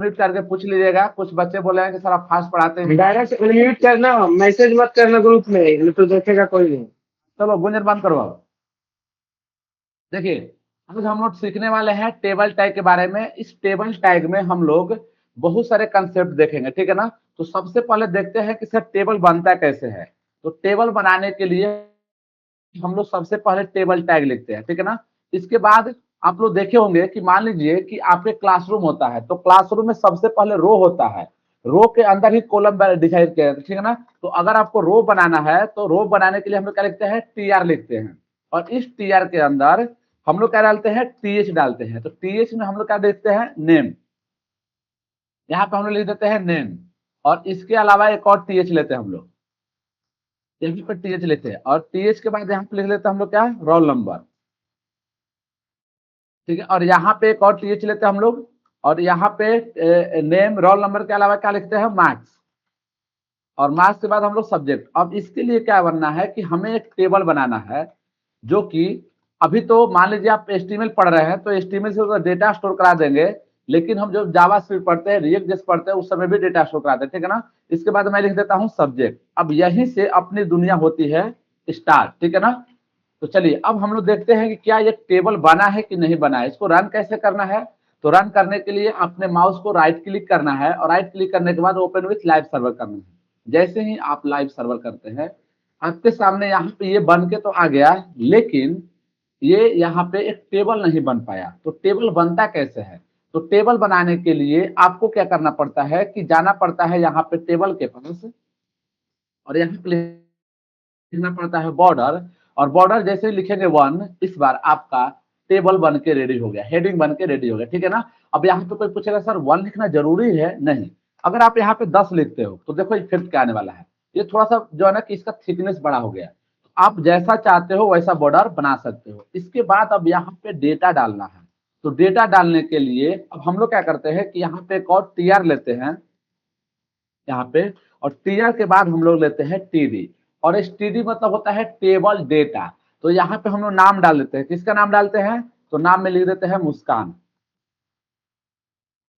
Mute करके पूछ लीजिएगा। कुछ बच्चे बोले हैं कि सर आप फास्ट पढ़ाते हैं। डायरेक्ट अनम्यूट करना, मैसेज मत करना ग्रुप में, नहीं तो देखेगा कोई नहीं। चलो गुंजन बंद करो। देखिए आज हम लोग सीखने वाले हैं टेबल टैग के बारे में। इस टेबल टैग में हम लोग बहुत सारे कंसेप्ट देखेंगे, ठीक है ना। तो सबसे पहले देखते हैं कि सर टेबल बनता कैसे है। तो टेबल बनाने के लिए हम लोग सबसे पहले टेबल टैग लिखते हैं, ठीक है ना। इसके बाद आप लोग देखे होंगे कि मान लीजिए कि आपके क्लासरूम होता है, तो क्लासरूम में सबसे पहले रो होता है, रो के अंदर ही कॉलम डिसाइड किया जाता है, ठीक है ना। तो अगर आपको रो बनाना है तो रो बनाने के लिए हम लोग क्या लिखते हैं, टीआर लिखते हैं। और इस टीआर के अंदर हम लोग क्या डालते हैं, टीएच डालते हैं। तो टीएच में हम लोग क्या देखते हैं, नेम। यहाँ पे हम लोग लिख देते हैं नेम। और इसके अलावा एक और टीएच लेते हैं हम लोग, यहीं पर टीएच लेते हैं। और टीएच के बाद यहाँ पे लिख लेते हैं हम लोग क्या, रोल नंबर, ठीक है। और यहाँ पे एक और टीएच लेते हैं हम लोग। और यहाँ पे नेम रोल नंबर के अलावा क्या लिखते हैं, मार्क्स। और मार्क्स के बाद हम लोग सब्जेक्ट। अब इसके लिए क्या बनना है कि हमें एक टेबल बनाना है, जो कि अभी तो मान लीजिए आप एचटीएमएल पढ़ रहे हैं तो एचटीएमएल से डेटा स्टोर करा देंगे। लेकिन हम जो जावास्क्रिप्ट पढ़ते हैं, रिएक्ट जेएस पढ़ते हैं, उस समय भी डेटा स्टोर कराते हैं, ठीक है ना। इसके बाद मैं लिख देता हूँ सब्जेक्ट। अब यहीं से अपनी दुनिया होती है स्टार्ट, ठीक है ना। तो चलिए अब हम लोग देखते हैं कि क्या ये टेबल बना है कि नहीं बना है। इसको रन कैसे करना है। तो रन करने के लिए अपने माउस को राइट क्लिक करना है, और राइट क्लिक करने के बाद ओपन विथ लाइव सर्वर करना है। जैसे ही आप लाइव सर्वर करते हैं, आपके सामने यहाँ पे ये बन के तो आ गया, लेकिन ये यहाँ पे एक टेबल नहीं बन पाया। तो टेबल बनता कैसे है। तो टेबल बनाने के लिए आपको क्या करना पड़ता है कि जाना पड़ता है यहाँ पे टेबल के पास, और यहाँ पे लिखना पड़ता है बॉर्डर। और बॉर्डर जैसे लिखेंगे 1, इस बार आपका टेबल बन के रेडी हो गया, हेडिंग बन के रेडी हो गया, ठीक है ना। अब यहाँ पे कोई पूछेगा सर 1 लिखना जरूरी है, नहीं। अगर आप यहाँ पे 10 लिखते हो तो देखो इफेक्ट क्या आने वाला है। ये थोड़ा सा जो है ना कि इसका थिकनेस बड़ा हो गया। आप जैसा चाहते हो वैसा बॉर्डर बना सकते हो। इसके बाद अब यहाँ पे डेटा डालना है। तो डेटा डालने के लिए अब हम लोग क्या करते हैं कि यहाँ पे एक और टीआर लेते हैं यहाँ पे। और टीआर के बाद हम लोग लेते हैं टीडी। और इस टीडी मतलब होता है टेबल डेटा। तो यहाँ पे हम लोग नाम डाल देते हैं। किसका नाम डालते हैं, तो नाम में लिख देते हैं मुस्कान,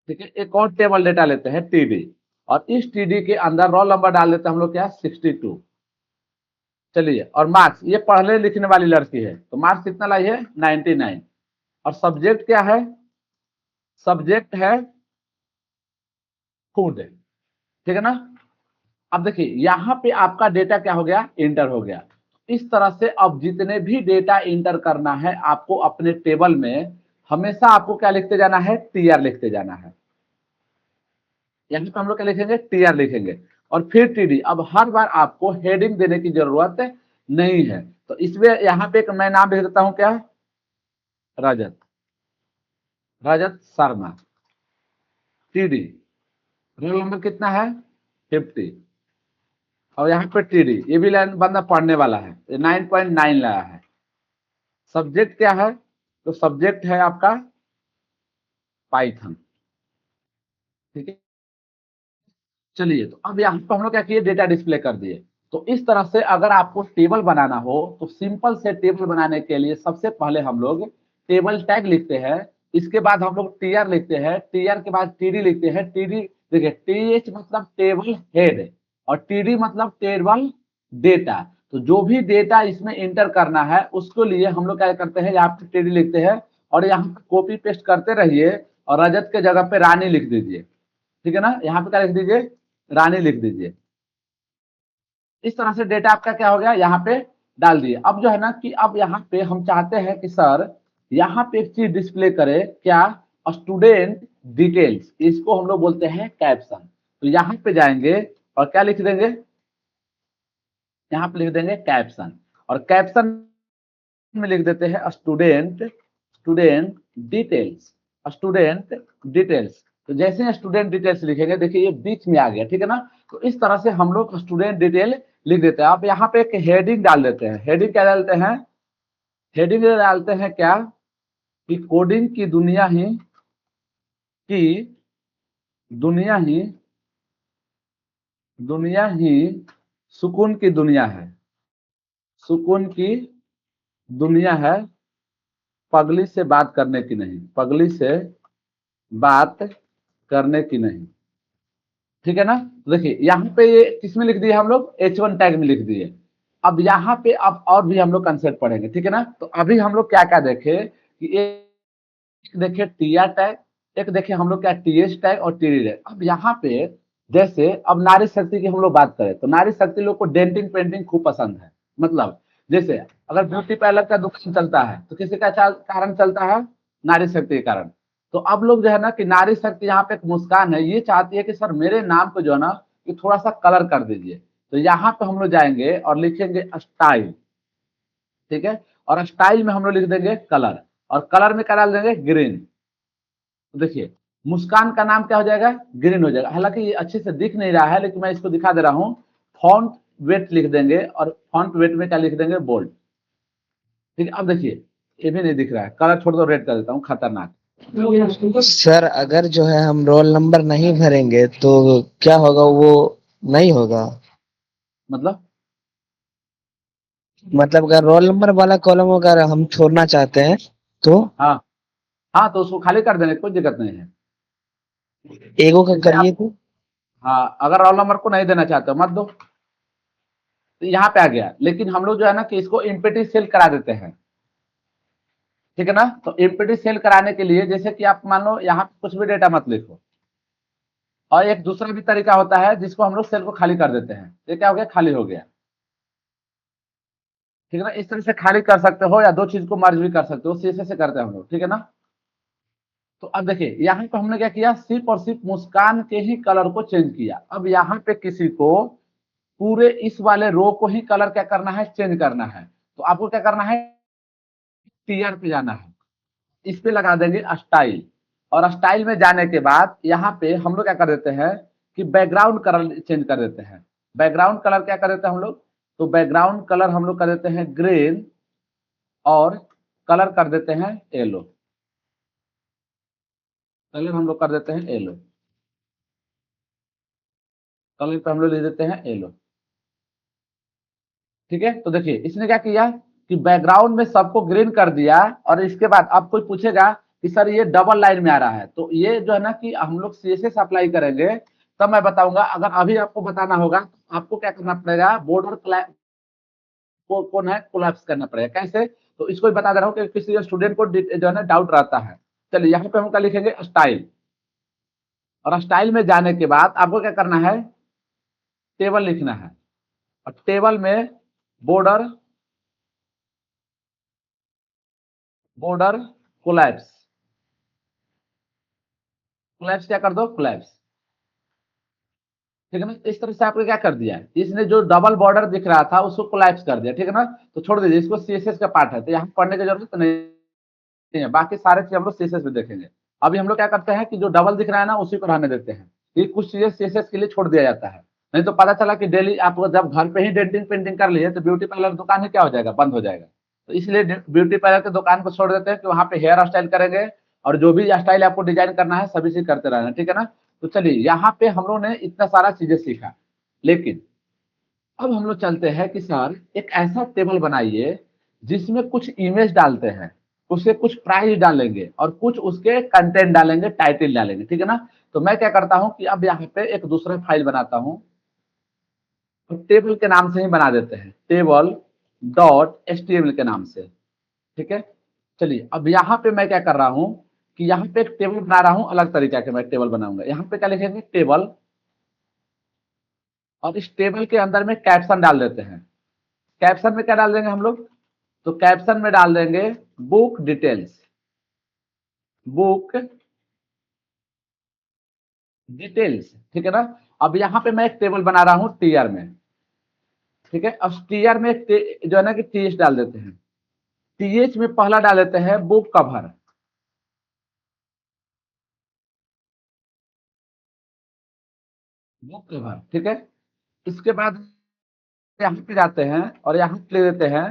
ठीक है। एक और टेबल डेटा लेते हैं टीडी। और इस टीडी के अंदर रोल नंबर डाल देते हैं हम लोग क्या, 62। चलिए, और मार्क्स, ये पढ़ने लिखने वाली लड़की है तो मार्क्स कितना लाई है, 99। और सब्जेक्ट क्या है, सब्जेक्ट है फूड, ठीक है ना। अब देखिए यहाँ पे आपका डेटा क्या हो गया, इंटर हो गया। इस तरह से अब जितने भी डेटा इंटर करना है आपको अपने टेबल में, हमेशा आपको क्या लिखते जाना है, टीआर लिखते जाना है। यहाँ पे हम लोग क्या लिखेंगे, टीआर लिखेंगे। और फिर टीडी। अब हर बार आपको हेडिंग देने की जरूरत नहीं है। तो इसमें यहाँ पे एक मैं नाम लिख देता हूँ क्या, रजत, Rajat Sharma. TD, roll number कितना है, 50। और यहाँ पे टीडी, ये भी लाइन बंदा पढ़ने वाला है, 9.9 लाया है। सब्जेक्ट क्या है, तो सब्जेक्ट है आपका पाइथन, ठीक है। चलिए, तो अब यहाँ पर हम लोग क्या किए, डेटा डिस्प्ले कर दिए। तो इस तरह से अगर आपको टेबल बनाना हो तो सिंपल से टेबल बनाने के लिए सबसे पहले हम लोग टेबल टैग लिखते हैं। इसके बाद हम लोग टीआर लिखते हैं, टीआर के बाद टीडी लिखते हैं। टीडी देखिए, टीएच मतलब टेबल हेड, और टीडी मतलब टेबल डेटा। तो जो भी डेटा इसमें इंटर करना है उसके लिए हम लोग क्या करते हैं, यहाँ पे टीडी लिखते हैं। और यहाँ पे कॉपी पेस्ट करते रहिए, और रजत के जगह पे रानी लिख दीजिए, ठीक है ना। यहाँ पे क्या लिख दीजिए, रानी लिख दीजिए। इस तरह से डेटा आपका क्या हो गया, यहाँ पे डाल दिए। अब जो है ना कि अब यहाँ पे हम चाहते हैं कि सर यहाँ पे एक चीज डिस्प्ले करे, क्या, स्टूडेंट डिटेल्स, इसको हम लोग बोलते हैं कैप्शन। तो यहाँ पे जाएंगे और क्या लिख देंगे, यहाँ पे लिख देंगे कैप्शन। और कैप्शन में लिख देते हैं student, student details, student details. तो जैसे ही स्टूडेंट डिटेल्स लिखेंगे, देखिए ये बीच में आ गया, ठीक है ना। तो इस तरह से हम लोग स्टूडेंट डिटेल लिख देते हैं। आप यहाँ पे एक हेडिंग डाल देते हैं। हेडिंग क्या डालते हैं, हेडिंग डालते हैं क्या, कि कोडिंग की दुनिया ही, की दुनिया ही, दुनिया ही सुकून की दुनिया है, सुकून की दुनिया है, पगली से बात करने की नहीं, पगली से बात करने की नहीं, ठीक है ना। तो देखिए यहाँ पे ये किसमें लिख दिए हम लोग, H1 टैग में लिख दिए। अब यहाँ पे अब और भी हम लोग कंसेप्ट पढ़ेंगे, ठीक है ना। तो अभी हम लोग क्या क्या देखे कि एक देखे टीआर टैग, एक देखे हम लोग क्या टीएस टैग और टीडी टैग। अब यहाँ पे जैसे अब नारी शक्ति की हम लोग बात करें तो नारी शक्ति लोग को डेंटिंग पेंटिंग खूब पसंद है। मतलब जैसे अगर ब्यूटी पार्लर का दुकान चलता है तो किसी का कारण चलता है, नारी शक्ति के कारण। तो अब लोग जो है ना कि नारी शक्ति यहाँ पे एक मुस्कान है, ये चाहती है कि सर मेरे नाम को जो है ना कि थोड़ा सा कलर कर दीजिए। तो यहाँ पे हम लोग जाएंगे और लिखेंगे स्टाइल, ठीक है। और स्टाइल में हम लोग लिख देंगे कलर, और कलर में क्या डाल देंगे, ग्रीन। तो देखिए मुस्कान का नाम क्या हो जाएगा, ग्रीन हो जाएगा। हालांकि ये अच्छे से दिख नहीं रहा है लेकिन मैं इसको दिखा दे रहा हूँ। फॉन्ट वेट लिख देंगे और फॉन्ट वेट में क्या लिख देंगे, बोल्ड। ठीक है, अब देखिए ये भी नहीं दिख रहा है, कलर छोड़ दो, रेड कर देता हूँ, खतरनाक। सर अगर जो है हम रोल नंबर नहीं भरेंगे तो क्या होगा, वो नहीं होगा। मतलब अगर रोल नंबर वाला कॉलम अगर हम छोड़ना चाहते हैं तो हाँ हाँ, तो उसको खाली कर देने, कोई दिक्कत नहीं है। एगो का जैसे करिए आप, तो। हाँ अगर रोल नंबर को नहीं देना चाहते हो मत दो। तो यहाँ पे आ गया, लेकिन हम लोग जो है ना कि इसको इम्पिटी सेल करा देते हैं, ठीक है ना। तो इम्पिटी सेल कराने के लिए जैसे कि आप मान लो यहाँ पे कुछ भी डेटा मत लिखो, और एक दूसरा भी तरीका होता है जिसको हम लोग सेल को खाली कर देते हैं। ये क्या हो गया, खाली हो गया, ठीक है ना। इस तरह से खाली कर सकते हो या दो चीज को मर्ज भी कर सकते हो, शीशे से करते हैं हम लोग, ठीक है ना। तो अब देखिए यहाँ पे हमने क्या किया, सिर्फ और सिर्फ मुस्कान के ही कलर को चेंज किया। अब यहाँ पे किसी को पूरे इस वाले रो को ही कलर क्या करना है, चेंज करना है। तो आपको क्या करना है, टीआर पे जाना है, इस पे लगा देंगे स्टाइल। और स्टाइल में जाने के बाद यहाँ पे हम लोग क्या कर देते हैं कि बैकग्राउंड कलर चेंज कर देते हैं। बैकग्राउंड कलर क्या कर देते हैं हम लोग, तो बैकग्राउंड कलर हम लोग कर देते हैं ग्रीन, और कलर कर देते हैं येलो। कलर हम लोग कर देते हैं येलो, कलर पे हम लोग लिख देते हैं येलो, ठीक है। तो देखिए इसने क्या किया कि बैकग्राउंड में सबको ग्रीन कर दिया, और इसके बाद अब कोई पूछेगा कि सर ये डबल लाइन में आ रहा है, तो ये जो है ना कि हम लोग सीएसएस अप्लाई करेंगे तब मैं बताऊंगा। अगर अभी आपको बताना होगा तो आपको क्या करना पड़ेगा, बॉर्डर कौन है कोलैप्स करना पड़ेगा। कैसे, तो इसको भी बता दे रहा हूँ कि किसी स्टूडेंट को जो है ना डाउट रहता है। चलिए यहाँ पे हम क्या लिखेंगे, स्टाइल। और स्टाइल में जाने के बाद आपको क्या करना है, टेबल लिखना है, और टेबल में बॉर्डर, बॉर्डर कोलैप्स, कोलैप्स क्या कर दो, कोलैप्स, ठीक है ना। इस तरह से आपने क्या कर दिया है, इसने जो डबल बॉर्डर दिख रहा था उसको कोलैप्स कर दिया, ठीक है ना। तो छोड़ दीजिए, इसको सीएसएस का पार्ट है तो यहाँ पढ़ने की जरूरत नहीं है, बाकी सारे चीज हम लोग सीएसएस में देखेंगे। अभी हम लोग क्या करते हैं कि जो डबल दिख रहा है ना उसी को रहने देते हैं, ये कुछ चीजें सीएसएस के लिए छोड़ दिया जाता है। नहीं तो पता चला कि डेली आप जब घर पे ही डेंटिंग पेंटिंग कर लिए तो ब्यूटी पार्लर दुकान ही क्या हो जाएगा, बंद हो जाएगा। तो इसलिए ब्यूटी पार्लर की दुकान को छोड़ देते हैं कि वहां पे हेयर स्टाइल करेंगे, और जो भी स्टाइल आपको डिजाइन करना है सभी चीज करते रहना, ठीक है ना। तो चलिए यहाँ पे हम लोग ने इतना सारा चीजें सीखा, लेकिन अब हम लोग चलते हैं कि सर एक ऐसा टेबल बनाइए जिसमें कुछ इमेज डालते हैं, उसके कुछ प्राइस डालेंगे और कुछ उसके कंटेंट डालेंगे, टाइटल डालेंगे, ठीक है ना। तो मैं क्या करता हूं कि अब यहाँ पे एक दूसरा फाइल बनाता हूं, तो टेबल के नाम से ही बना देते हैं, टेबल डॉट एचटीएमएल के नाम से, ठीक है। चलिए अब यहाँ पे मैं क्या कर रहा हूँ कि यहाँ पे एक टेबल बना रहा हूँ, अलग तरीके के मैं टेबल बनाऊंगा। यहाँ पे क्या लिखेंगे, टेबल, और इस टेबल के अंदर में कैप्शन डाल देते हैं। कैप्शन में क्या डाल देंगे हम लोग, तो कैप्शन में डाल देंगे बुक डिटेल्स, बुक डिटेल्स, ठीक है ना। अब यहाँ पे मैं एक टेबल बना रहा हूँ टीआर में, ठीक है। अब टीआर में एक जो है ना कि टीएच डाल देते हैं, टीएच में पहला डाल देते हैं बुक कवर, बुक कवर, ठीक है। इसके बाद यहाँ पे जाते हैं और यहाँ पे ले देते हैं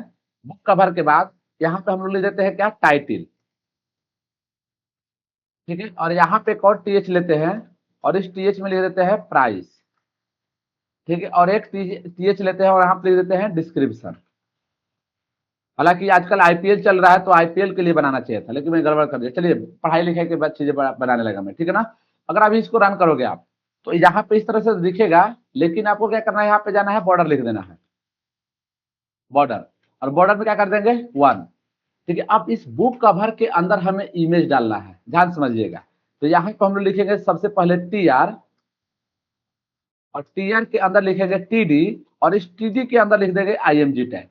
बुक कवर के बाद यहाँ पे हम लोग ले देते हैं क्या, टाइटिल, ठीक है। और यहाँ पे एक और टीएच लेते हैं, और इस टीएच में ले देते हैं प्राइस, ठीक है। और एक टीएच लेते हैं और यहाँ पे लिख देते हैं डिस्क्रिप्शन। हालांकि आजकल आईपीएल चल रहा है तो आईपीएल के लिए बनाना चाहिए था, लेकिन मैं गड़बड़ कर दिया। चलिए पढ़ाई लिखाई के बाद चीजें बनाने लगा मैं, ठीक है ना। अगर अभी इसको रन करोगे आप तो यहाँ पे इस तरह से दिखेगा, लेकिन आपको क्या करना है, यहाँ पे जाना है, बॉर्डर लिख देना है, बॉर्डर, और बॉर्डर में क्या कर देंगे 1। ठीक है, अब इस बुक कवर के अंदर हमें इमेज डालना है, ध्यान समझिएगा। तो यहाँ पे हम लोग लिखेंगे सबसे पहले TR, और TR के अंदर लिखेंगे TD, और इस TD के अंदर लिख देंगे IMG टैग,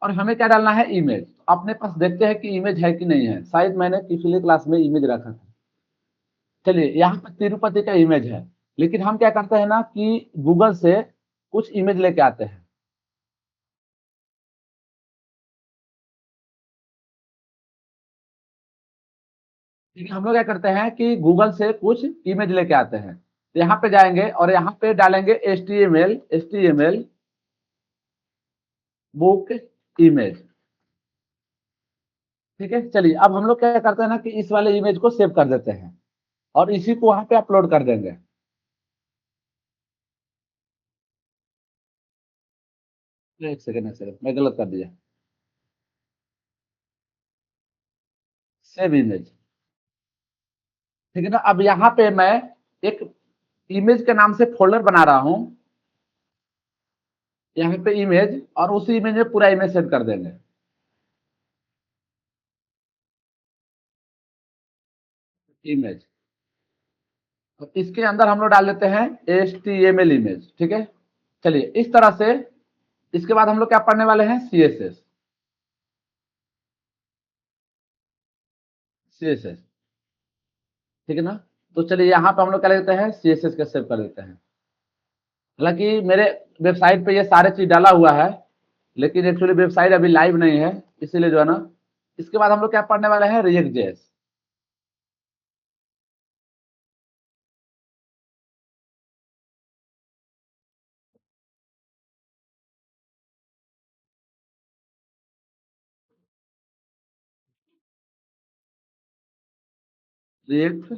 और हमें क्या डालना है, इमेज। अपने पास देखते हैं कि इमेज है कि नहीं है, शायद मैंने पिछले क्लास में इमेज रखा था। चलिए, यहाँ पर तिरुपति का इमेज है, लेकिन हम क्या करते हैं ना कि गूगल से कुछ इमेज लेके आते हैं। ठीक है, हम लोग क्या करते हैं कि गूगल से कुछ इमेज लेके आते हैं। तो यहाँ पे जाएंगे और यहाँ पे डालेंगे HTML बुक इमेज। ठीक है, चलिए अब हम लोग क्या करते हैं ना कि इस वाले इमेज को सेव कर देते हैं और इसी को वहां पे अपलोड कर देंगे। एक सेकंड मैं गलत कर दिया, सेव इमेज। ठीक है ना, अब यहाँ पे मैं एक इमेज के नाम से फोल्डर बना रहा हूं, यहाँ पे इमेज, और उसी इमेज में पूरा इमेज सेव कर देंगे। इमेज, तो इसके अंदर हम लोग डाल देते हैं HTML इमेज। ठीक है, चलिए इस तरह से। इसके बाद हम लोग क्या पढ़ने वाले हैं, CSS। ठीक है ना, तो चलिए यहाँ पे हम लोग क्या लेते हैं, CSS का सेव कर देते हैं। हालांकि मेरे वेबसाइट पे ये सारे चीज डाला हुआ है, लेकिन एक्चुअली वेबसाइट अभी लाइव नहीं है, इसीलिए जो है ना। इसके बाद हम लोग क्या पढ़ने वाले हैं, React.js। रिएक्ट,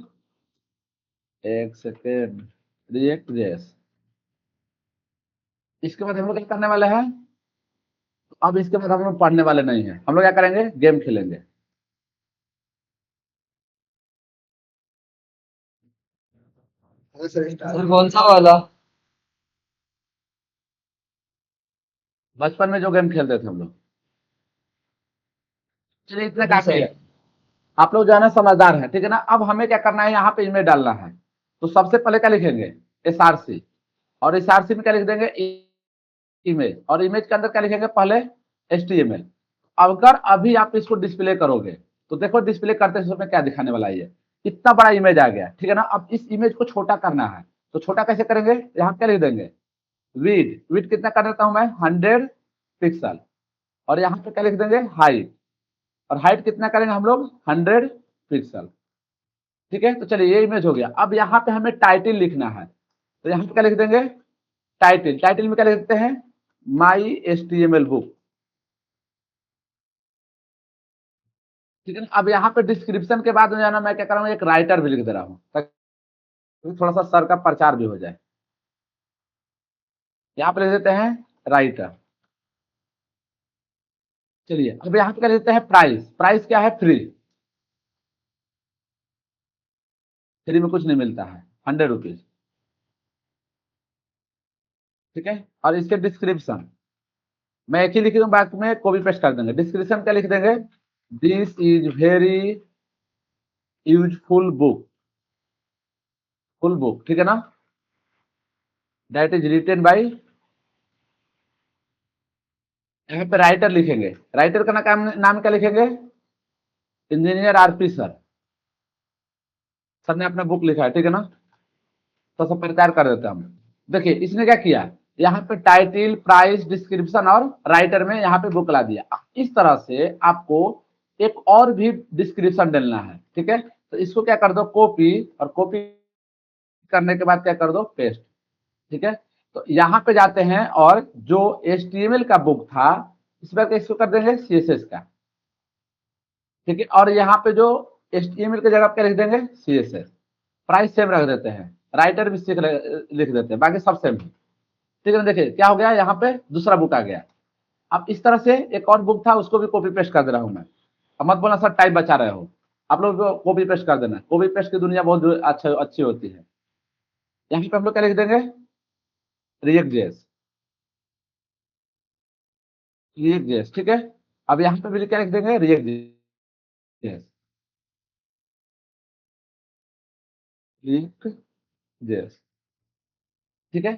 एक सेकेंड, React.js। इसके बाद हम लोग क्या करने वाले हैं, अब इसके बाद हम लोग पढ़ने वाले नहीं हैं, हम लोग क्या करेंगे, गेम खेलेंगे। सर कौन सा वाला? बचपन में जो गेम खेलते थे हम लोग। चलिए इतना काफी है, आप लोग जो है ना समझदार हैं। ठीक है ना, अब हमें क्या करना है, यहाँ पे इमेज डालना है। तो सबसे पहले क्या लिखेंगे, SRC, और SRC में क्या लिख देंगे, इमेज, और इमेज के अंदर क्या लिखेंगे, पहले HTML। अगर अभी आप इसको डिस्प्ले करोगे तो देखो डिस्प्ले करते समय क्या दिखाने वाला है, ये इतना बड़ा इमेज आ गया। ठीक है ना, अब इस इमेज को छोटा करना है, तो छोटा कैसे करेंगे, यहाँ क्या लिख देंगे, विड कितना कर देता हूं मैं, 100 पिक्सल, और यहाँ पे क्या लिख देंगे, हाइट, और हाइट कितना करेंगे हम लोग, 100 पिक्सल। ठीक है, तो चलिए ये इमेज हो गया। अब यहाँ पे हमें टाइटल लिखना है, तो यहाँ पे क्या लिख देंगे, टाइटल में क्या लिख देते हैं, माई HTML बुक। ठीक है ना, अब यहाँ पे डिस्क्रिप्शन के बाद में जाना, मैं क्या कर रहा हूँ, एक राइटर भी लिख दे रहा हूँ, ताकि थोड़ा सा सर का प्रचार भी हो जाए। यहाँ पे लिख देते हैं राइटर। चलिए अब यहाँ पे क्या लिख देते हैं, प्राइस क्या है, फ्री में कुछ नहीं मिलता है, 100 रुपीज। ठीक है, और इसके डिस्क्रिप्शन मैं एक ही लिख दूँ, बाकी में कॉपी पेस्ट कर देंगे। डिस्क्रिप्शन क्या लिख देंगे, this is very useful book, full book. ठीक है ना, दैट इज रिटेन बाई, यहाँ पे राइटर लिखेंगे, राइटर का नाम क्या लिखेंगे, इंजीनियर RP सर। सर ने अपना बुक लिखा है। ठीक है ना, तो सब प्रचार कर देते हैं हम। देखिए इसने क्या किया, यहाँ पे टाइटल, प्राइस, डिस्क्रिप्शन और राइटर में यहाँ पे बुक ला दिया। इस तरह से आपको एक और भी डिस्क्रिप्शन डालना है। ठीक है, तो इसको क्या कर दो, कॉपी, और कॉपी करने के बाद क्या कर दो, पेस्ट। ठीक है, तो यहाँ पे जाते हैं और जो HTML का बुक था, इस बार इसको कर देंगे CSS का। ठीक है, और यहाँ पे जो HTML की जगह पे लिख देंगे CSS। प्राइस सेम रख देते हैं, राइटर भी लिख देते हैं, बाकी सब सेम है। ठीक है ना, देखिए क्या हो गया, यहाँ पे दूसरा बुक आ गया। अब इस तरह से एक और बुक था, उसको भी कॉपी पेस्ट कर दे रहा हूं मैं। अब मत बोलना सर टाइम बचा रहे हो, आप लोग कॉपी पेस्ट कर देना, कॉपी पेस्ट की दुनिया बहुत अच्छी होती है। यहाँ पे हम लोग क्या लिख देंगे, रिएक्ट जेएस, रिएक्ट जेएस, ठीक है। अब यहाँ पे भी क्या लिख देंगे, रिएक्ट जेएस, रिएक्ट जेएस, ठीक है।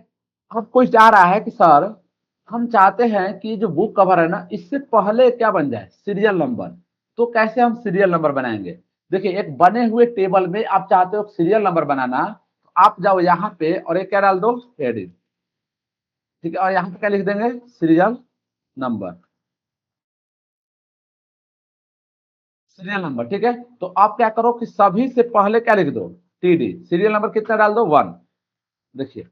अब कोई चाह रहा है कि सर हम चाहते हैं कि जो बुक कवर है ना, इससे पहले क्या बन जाए, सीरियल नंबर। तो कैसे हम सीरियल नंबर बनाएंगे, देखिए एक बने हुए टेबल में आप चाहते हो सीरियल नंबर बनाना, तो आप जाओ यहाँ पे और एक क्या डाल दो, हेडिंग, ठीक है, और यहाँ पे क्या लिख देंगे, सीरियल नंबर, सीरियल नंबर, ठीक है। तो आप क्या करो कि सभी से पहले क्या लिख दो, टीडी, सीरियल नंबर कितना डाल दो, 1। देखिए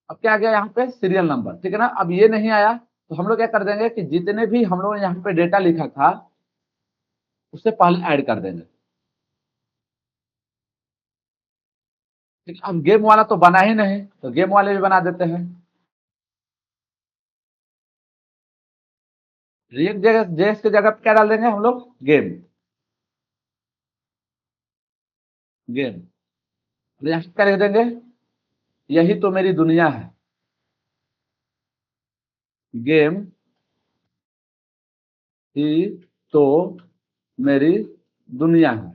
अब क्या आ गया यहाँ पे, सीरियल नंबर, ठीक है ना। अब ये नहीं आया तो हम लोग क्या कर देंगे कि जितने भी हम लोग यहाँ पे डेटा लिखा था उससे पहले ऐड कर देंगे, ठीक है। अब गेम वाला तो बना ही नहीं, तो गेम वाले भी बना देते हैं। रिएक्ट जगह जेएस की जगह पे क्या डाल देंगे हम लोग, गेम, गेम, यहाँ पे क्या लिख देंगे, यही तो मेरी दुनिया है, गेम ही तो मेरी दुनिया है,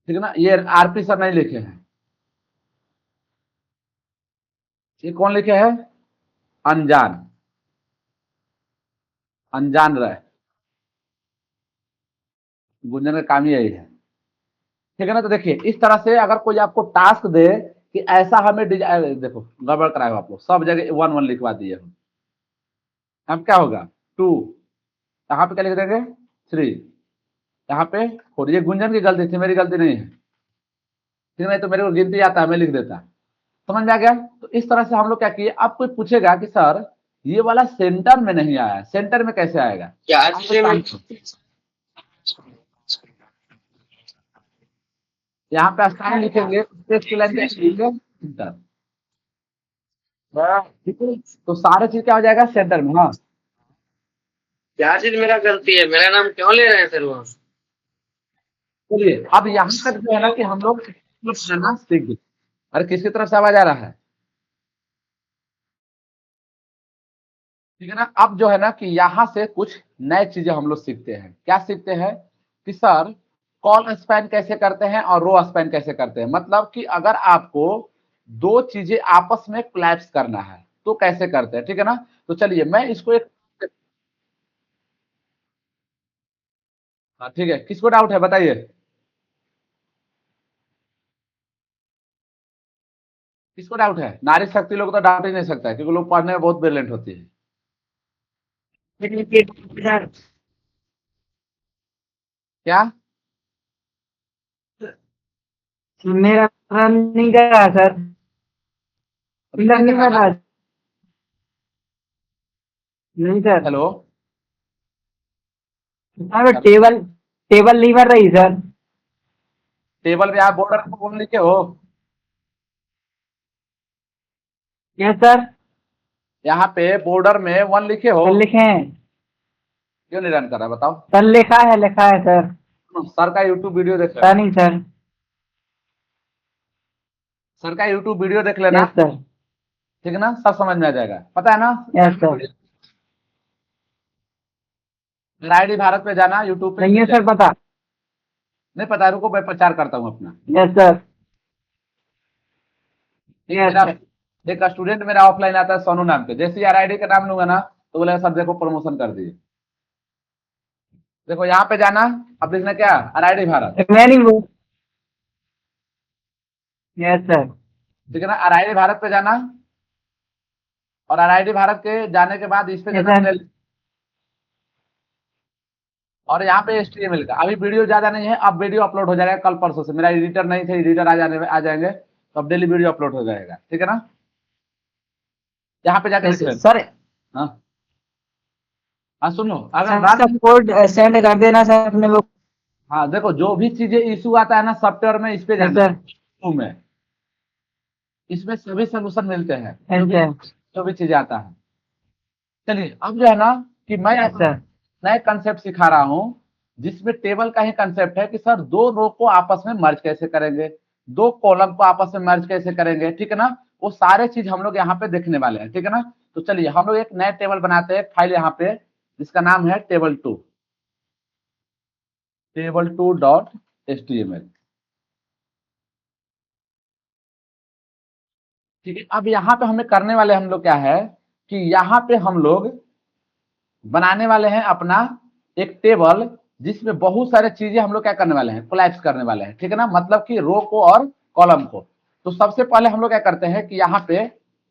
ठीक है ना। ये आरपी सर नहीं लिखे हैं, ये कौन लिखे हैं, अनजान, अनजान रहे, गुंजन का काम ही यही है, ठीक है ना। तो देखिए इस तरह से अगर कोई आपको टास्क दे कि ऐसा हमें डिजाइन, देखो गड़बड़ कराए आप लोग, सब जगह 1 1 लिखवा दिए हम, अब क्या होगा, 2, यहाँ पे क्या लिख देंगे, 3, यहाँ पे 4। ये गुंजन की गलती थी, मेरी गलती नहीं है, ठीक है। नहीं तो मेरे को गिनती आता है, मैं लिख देता, समझ में आ गया। तो इस तरह से हम लोग क्या किए, अब कोई पूछेगा कि सर ये वाला सेंटर में नहीं आया, सेंटर में कैसे आएगा, क्या आप चीजें में यहाँ पे स्थान लिखेंगे, स्पेस की लाइन पे लिखेंगे सेंटर, ठीक है। तो सारे चीज क्या हो जाएगा, सेंटर में, हाँ। क्या चीज मेरा गलती है, मेरा नाम क्यों ले रहे हैं सर वो। चलिए अब यहाँ तक जो है ना कि हम लोग बनाना सीख गए। अरे किसकी तरफ से आवाज आ रहा है, ठीक है ना। अब जो है ना कि यहाँ से कुछ नए चीजें हम लोग सीखते हैं, क्या सीखते हैं कि सर कॉल स्पैन कैसे करते हैं और रो स्पैन कैसे करते हैं, मतलब कि अगर आपको दो चीजें आपस में कोलैप्स करना है तो कैसे करते हैं, ठीक है ना। तो चलिए मैं इसको एक, हाँ ठीक है, किसको डाउट है बताइए, किसको डाउट है, नारी शक्ति लोग तो डाउट ही नहीं सकता है, क्योंकि लोग पढ़ने में बहुत ब्रिलियंट होती है। क्या, मेरा रन नहीं कर रहा सर, फिलर नहीं कर रहा, नहीं sir. Hello, sir table table नहीं भर रही सर। टेबल पे आप बॉर्डर को कौन लिखे हो, यस सर, यहाँ पे बॉर्डर में 1 लिखे हो, सर लिखे हैं, क्यों नहीं रन कर रहा बताओ। सर लिखा है सर। सर का यूट्यूब वीडियो देख सर लेना, नहीं सर। सर का यूट्यूब वीडियो देख लेना, यस सर, ठीक है ना, सब समझ में आ जाएगा, पता है ना। Yes sir. मेरा आईडी भारत पे जाना, यूट्यूब पे नहीं है सर पता। नहीं पता, रुको मैं प्रचार करता हूँ अपना। यस सर, एक यस मेरा सर। एक स्टूडेंट मेरा ऑफलाइन आता है सोनू नाम पे, जैसे यार आईडी का नाम लूंगा ना तो बोले सर देखो प्रमोशन कर दिए, देखो यहाँ पे जाना, अब लिखना क्या, आरआईडी भारत, मैं नहीं वो। यस सर, ठीक है ना। आरआईडी भारत पे जाना और आरआईडी भारत के जाने के बाद इस पे यस जाना सर। और यहाँ पे HTML का, अभी वीडियो ज्यादा नहीं है, अब वीडियो अपलोड हो जाएगा कल परसों से, मेरा एडिटर नहीं थे, एडिटर आ जाएंगे तो अब डेली वीडियो अपलोड हो जाएगा, ठीक है ना। यहाँ पे जाके लिख लेना, सर हाँ हाँ सुनो, अगर सब कोड सेंड कर देना सर अपने लोग। हाँ देखो जो भी चीजें इशू आता है ना सॉफ्टवेयर में, इस पे यस जाना सर, में, इसमें सभी सोल्यूशन मिलते हैं, यस सर, जो भी चीजें आता है। चलिए अब जो है ना कि मैं यस सर। नए कंसेप्ट सिखा रहा हूँ जिसमें टेबल का ही कंसेप्ट है कि सर दो रो को आपस में मर्ज कैसे करेंगे, दो कॉलम को आपस में मर्ज कैसे करेंगे, ठीक है ना। वो सारे चीज हम लोग यहाँ पे देखने वाले हैं, ठीक है ना। तो चलिए हम लोग एक नया टेबल बनाते हैं, फाइल यहाँ पे जिसका नाम है टेबल 2, टेबल2.html। ठीक है, अब यहाँ पे हमें करने वाले हम लोग क्या है कि यहाँ पे हम लोग बनाने वाले हैं अपना एक टेबल, जिसमें बहुत सारे चीजें हम लोग क्या करने वाले हैं, कोलैप्स करने वाले हैं, ठीक है ना, मतलब कि रो को और कॉलम को। तो सबसे पहले हम लोग क्या करते हैं कि यहाँ पे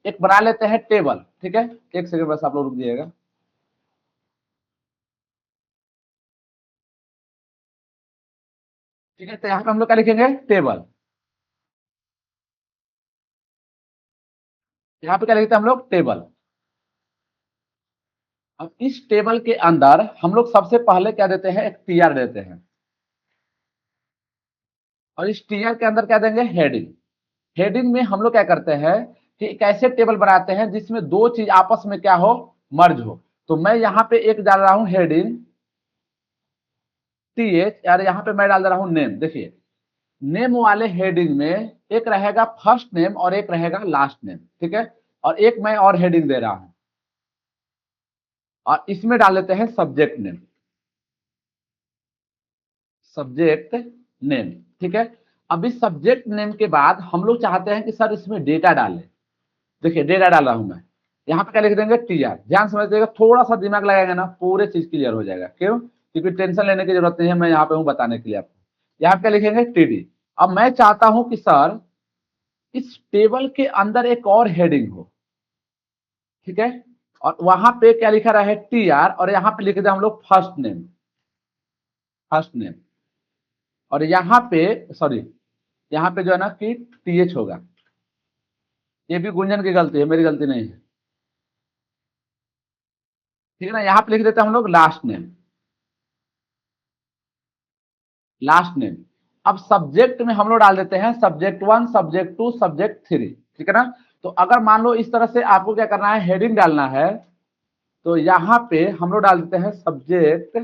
एक बना लेते हैं टेबल, ठीक है। एक सेकंड बस आप लोग रुक जाइएगा। ठीक है, तो यहाँ पे हम लोग क्या लिखेंगे, टेबल। यहाँ पे क्या लिखते हैं हम लोग, टेबल। अब इस टेबल के अंदर हम लोग सबसे पहले क्या देते हैं, एक टीआर देते हैं, और इस टीआर के अंदर क्या देंगे, हेडिंग। हेडिंग में हम लोग क्या करते हैं कि एक ऐसे टेबल बनाते हैं जिसमें दो चीज आपस में क्या हो, मर्ज हो। तो मैं यहाँ पे एक डाल रहा हूं हेडिंग टीएच, यार यहाँ पे मैं डाल रहा हूं नेम। देखिए नेम वाले हेडिंग में एक रहेगा फर्स्ट नेम और एक रहेगा लास्ट नेम, ठीक है। और एक मैं और हेडिंग दे रहा हूं, और इसमें डाल देते हैं सब्जेक्ट नेम, सब्जेक्ट नेम, ठीक है। अब इस सब्जेक्ट नेम के बाद हम लोग चाहते हैं कि सर इसमें डेटा डालें। देखिए डेटा डाल रहा हूं मैं, यहाँ पे क्या लिख देंगे, टीआर। ध्यान समझिएगा, थोड़ा सा दिमाग लगाएंगे ना पूरे चीज क्लियर हो जाएगा। क्यों, क्योंकि टेंशन लेने की जरूरत नहीं है, मैं यहाँ पे हूँ बताने के लिए आपको। यहाँ पे क्या लिखेंगे, टीडी। अब मैं चाहता हूं कि सर इस टेबल के अंदर एक और हेडिंग हो, ठीक है। और वहां पे क्या लिखा रहा है, टीआर, और यहाँ पे लिख दे हम लोग फर्स्ट नेम, फर्स्ट नेम। और यहाँ पे सॉरी, यहाँ पे जो है ना कि टीएच होगा। ये भी गुंजन की गलती है, मेरी गलती नहीं है, ठीक है ना। यहाँ पे लिख देते हैं हम लोग लास्ट नेम, लास्ट नेम। अब सब्जेक्ट में हम लोग डाल देते हैं सब्जेक्ट 1, सब्जेक्ट 2, सब्जेक्ट 3, ठीक है ना। तो अगर मान लो इस तरह से आपको क्या करना है, हेडिंग डालना है, तो यहाँ पे हम लोग डाल देते हैं सब्जेक्ट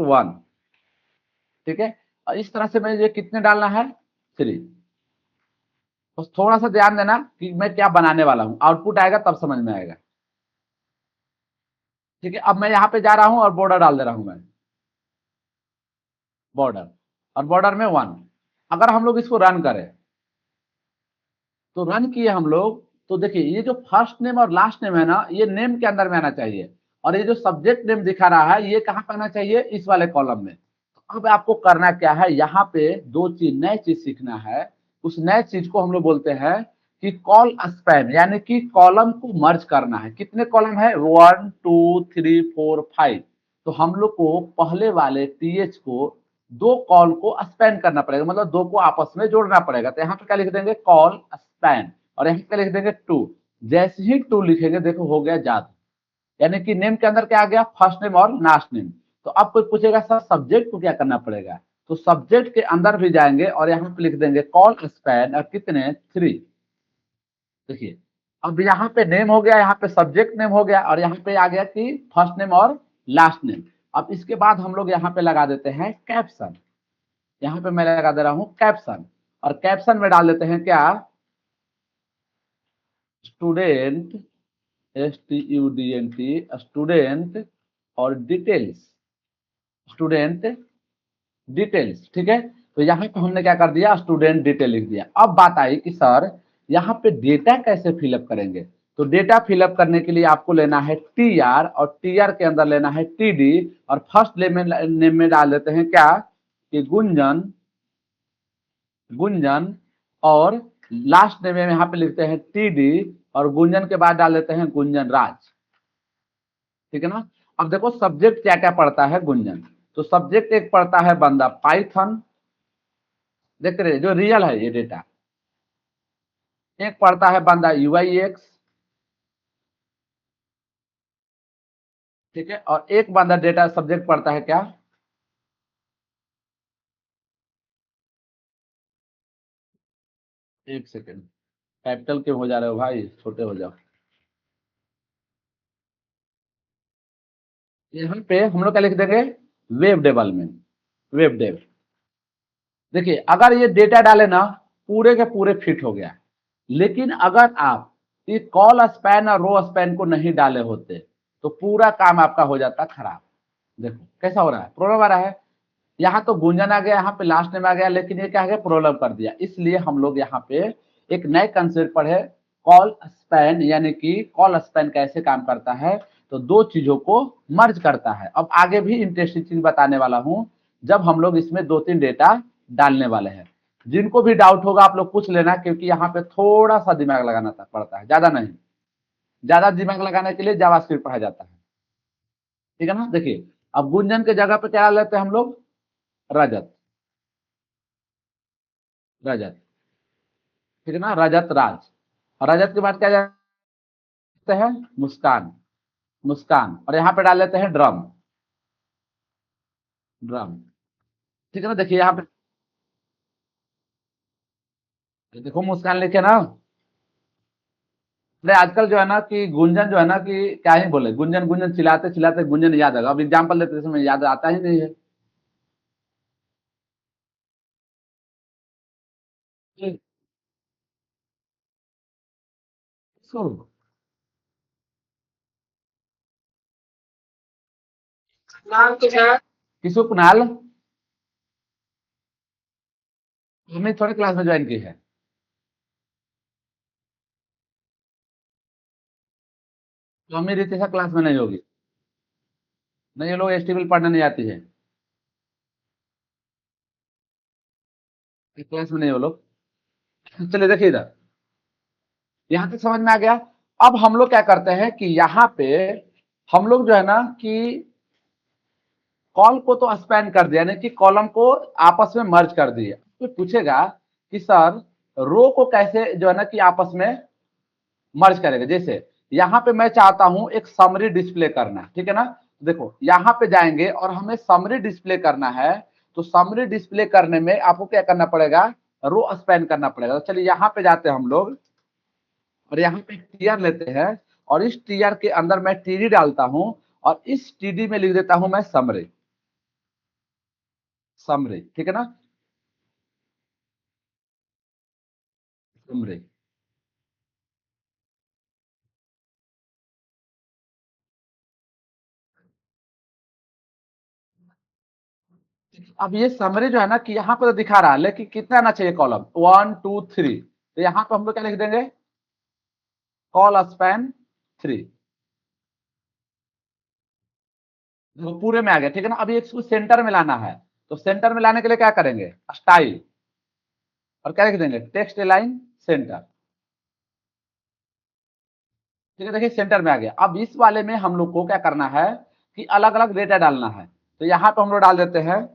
1, ठीक है। और इस तरह से मैं ये कितने डालना है, 3। बस थोड़ा सा ध्यान देना कि मैं क्या बनाने वाला हूँ, आउटपुट आएगा तब समझ में आएगा, ठीक है। अब मैं यहाँ पे जा रहा हूँ और बॉर्डर डाल दे रहा हूँ मैं, बॉर्डर, और बॉर्डर में 1। अगर हम लोग इसको रन करें, तो रन किए हम लोग, तो देखिए ये जो फर्स्ट नेम और लास्ट नेम है ना, ये नेम के अंदर में आना चाहिए, और ये जो सब्जेक्ट नेम दिखा रहा है ये कहाँ पे आना चाहिए, इस वाले कॉलम में। तो अब आपको करना क्या है, यहाँ पे दो चीज, नए चीज सीखना है। उस नए चीज को हम लोग बोलते हैं कि कॉल स्पैन, यानी कि कॉलम को मर्ज करना है। कितने कॉलम है, 1 2 3 4 5। तो हम लोग को पहले वाले टीएच को दो कॉल को स्पैन करना पड़ेगा, मतलब दो को आपस में जोड़ना पड़ेगा। तो यहाँ पे क्या लिख देंगे, कॉल स्पैन, और यहाँ पे लिख देंगे 2। जैसे ही 2 लिखेंगे, देखो हो गया जादू, यानी कि नेम के अंदर क्या आ गया, फर्स्ट नेम और लास्ट नेम। तो अब कोई पूछेगा सर सब्जेक्ट को क्या करना पड़ेगा, तो सब्जेक्ट के अंदर भी जाएंगे और यहाँ पे लिख देंगे कॉल स्पैन, और कितने, 3। देखिए अब यहाँ पे नेम हो गया, यहाँ पे सब्जेक्ट नेम हो गया, और यहाँ पे आ गया कि फर्स्ट नेम और लास्ट नेम। अब इसके बाद हम लोग यहाँ पे लगा देते हैं कैप्शन। यहाँ पे मैं लगा दे रहा हूँ कैप्शन, और कैप्शन में डाल देते हैं क्या, स्टूडेंट, STUDENT, स्टूडेंट, और डिटेल्स, स्टूडेंट डिटेल्स, ठीक है। तो यहाँ पे हमने क्या कर दिया, स्टूडेंट डिटेल लिख दिया। अब बात आई कि सर यहाँ पे डेटा कैसे फिलअप करेंगे। तो डेटा फिलअप करने के लिए आपको लेना है टीआर, और टीआर के अंदर लेना है टीडी, और फर्स्ट नेम में डाल देते हैं क्या, कि गुंजन, गुंजन, और लास्ट नेम में यहाँ पे लिखते हैं टीडी, और गुंजन के बाद डाल देते हैं गुंजन राज, ठीक है ना। अब देखो सब्जेक्ट क्या क्या पढ़ता है, गुंजन। तो सब्जेक्ट एक पढ़ता है बंदा पाइथन, देख रहे जो रियल है ये डेटा। एक पढ़ता है बंदा UIX, ठीक है। और एक बंदा डेटा सब्जेक्ट पढ़ता है क्या, एक सेकेंड, कैपिटल क्यों हो जा रहे हो भाई, छोटे हो जाओ। यहाँ पे हम लोग क्या लिख देंगे, वेब डेवलपमेंट, वेब डेव। देखिए अगर ये डेटा डाले ना पूरे के पूरे फिट हो गया, लेकिन अगर आप ये कॉल स्पैन और रो स्पैन को नहीं डाले होते तो पूरा काम आपका हो जाता खराब। देखो कैसा हो रहा है, प्रॉब्लम आ रहा है। यहाँ तो गुंजन आ गया, यहाँ पे लास्ट नेम आ गया, लेकिन ये क्या है, प्रॉब्लम कर दिया। इसलिए हम लोग यहाँ पे एक नए कंसेप्ट पढ़े, कॉल स्पैन, यानी कि कॉल स्पैन कैसे काम करता है, तो दो चीजों को मर्ज करता है। अब आगे भी इंटरेस्टिंग चीज बताने वाला हूं, जब हम लोग इसमें 2-3 डेटा डालने वाले हैं। जिनको भी डाउट होगा आप लोग पूछ लेना, क्योंकि यहाँ पे थोड़ा सा दिमाग लगाना पड़ता है, ज्यादा नहीं। ज्यादा दिमाग लगाने के लिए जावास्क्रिप्ट पढ़ा जाता है, ठीक है ना। देखिए अब गुंजन के जगह पे क्या लेते हैं हम लोग, रजत, रजत, ठीक है ना, रजत राज। और रजत के बाद क्या जाते हैं, मुस्कान, मुस्कान, और यहाँ पे डाल लेते हैं ड्रम, ड्रम, ठीक है ना। देखिए यहाँ पे देखो मुस्कान लिखे ना। अरे आजकल जो है ना कि गुंजन जो है ना कि क्या ही बोले, गुंजन गुंजन चिल्लाते चिल्लाते गुंजन याद आएगा। अब एग्जाम्पल लेते समय याद आता ही नहीं है। किसको, नाम तो क्या? किसको, कुणाल, हमने थोड़ी क्लास में ज्वाइन की है। तो हमें रितिशा क्लास में नहीं होगी। नहीं, ये लोग एसटीबल पढ़ने नहीं आती है, क्लास में नहीं वो लोग। चलिए देखिए इधर, यहाँ तक समझ में आ गया। अब हम लोग क्या करते हैं कि यहाँ पे हम लोग जो है ना कि कॉल को तो स्पैन कर दिया, यानी कि कॉलम को आपस में मर्ज कर दिया। तो पूछेगा कि सर रो को कैसे जो है ना कि आपस में मर्ज करेगा। जैसे यहाँ पे मैं चाहता हूं एक समरी डिस्प्ले करना, ठीक है ना। देखो यहाँ पे जाएंगे और हमें समरी डिस्प्ले करना है, तो समरी डिस्प्ले करने में आपको क्या करना पड़ेगा, रो स्पैन करना पड़ेगा। तो चलिए यहाँ पे जाते हैं हम लोग, और यहाँ पे टीआर लेते हैं, और इस टीआर के अंदर मैं टीडी डालता हूं, और इस टीडी में लिख देता हूं मैं समरी, समरी, ठीक है ना, समरी। अब ये समरी जो है ना कि यहाँ पर तो दिखा रहा है, लेकिन कितना आना चाहिए कॉलम, 1 2 3। तो यहाँ पे हम लोग क्या लिख देंगे, कॉल स्पैन 3, वो पूरे में आ गया, ठीक है ना। अभी इसको सेंटर में लाना है, तो सेंटर में लाने के लिए क्या करेंगे, स्टाइल, और क्या लिख देंगे, टेक्स्ट लाइन सेंटर, ठीक है। देखिए सेंटर में आ गया। अब इस वाले में हम लोग को क्या करना है कि अलग अलग डेटा डालना है। तो यहाँ पे हम लोग डाल देते हैं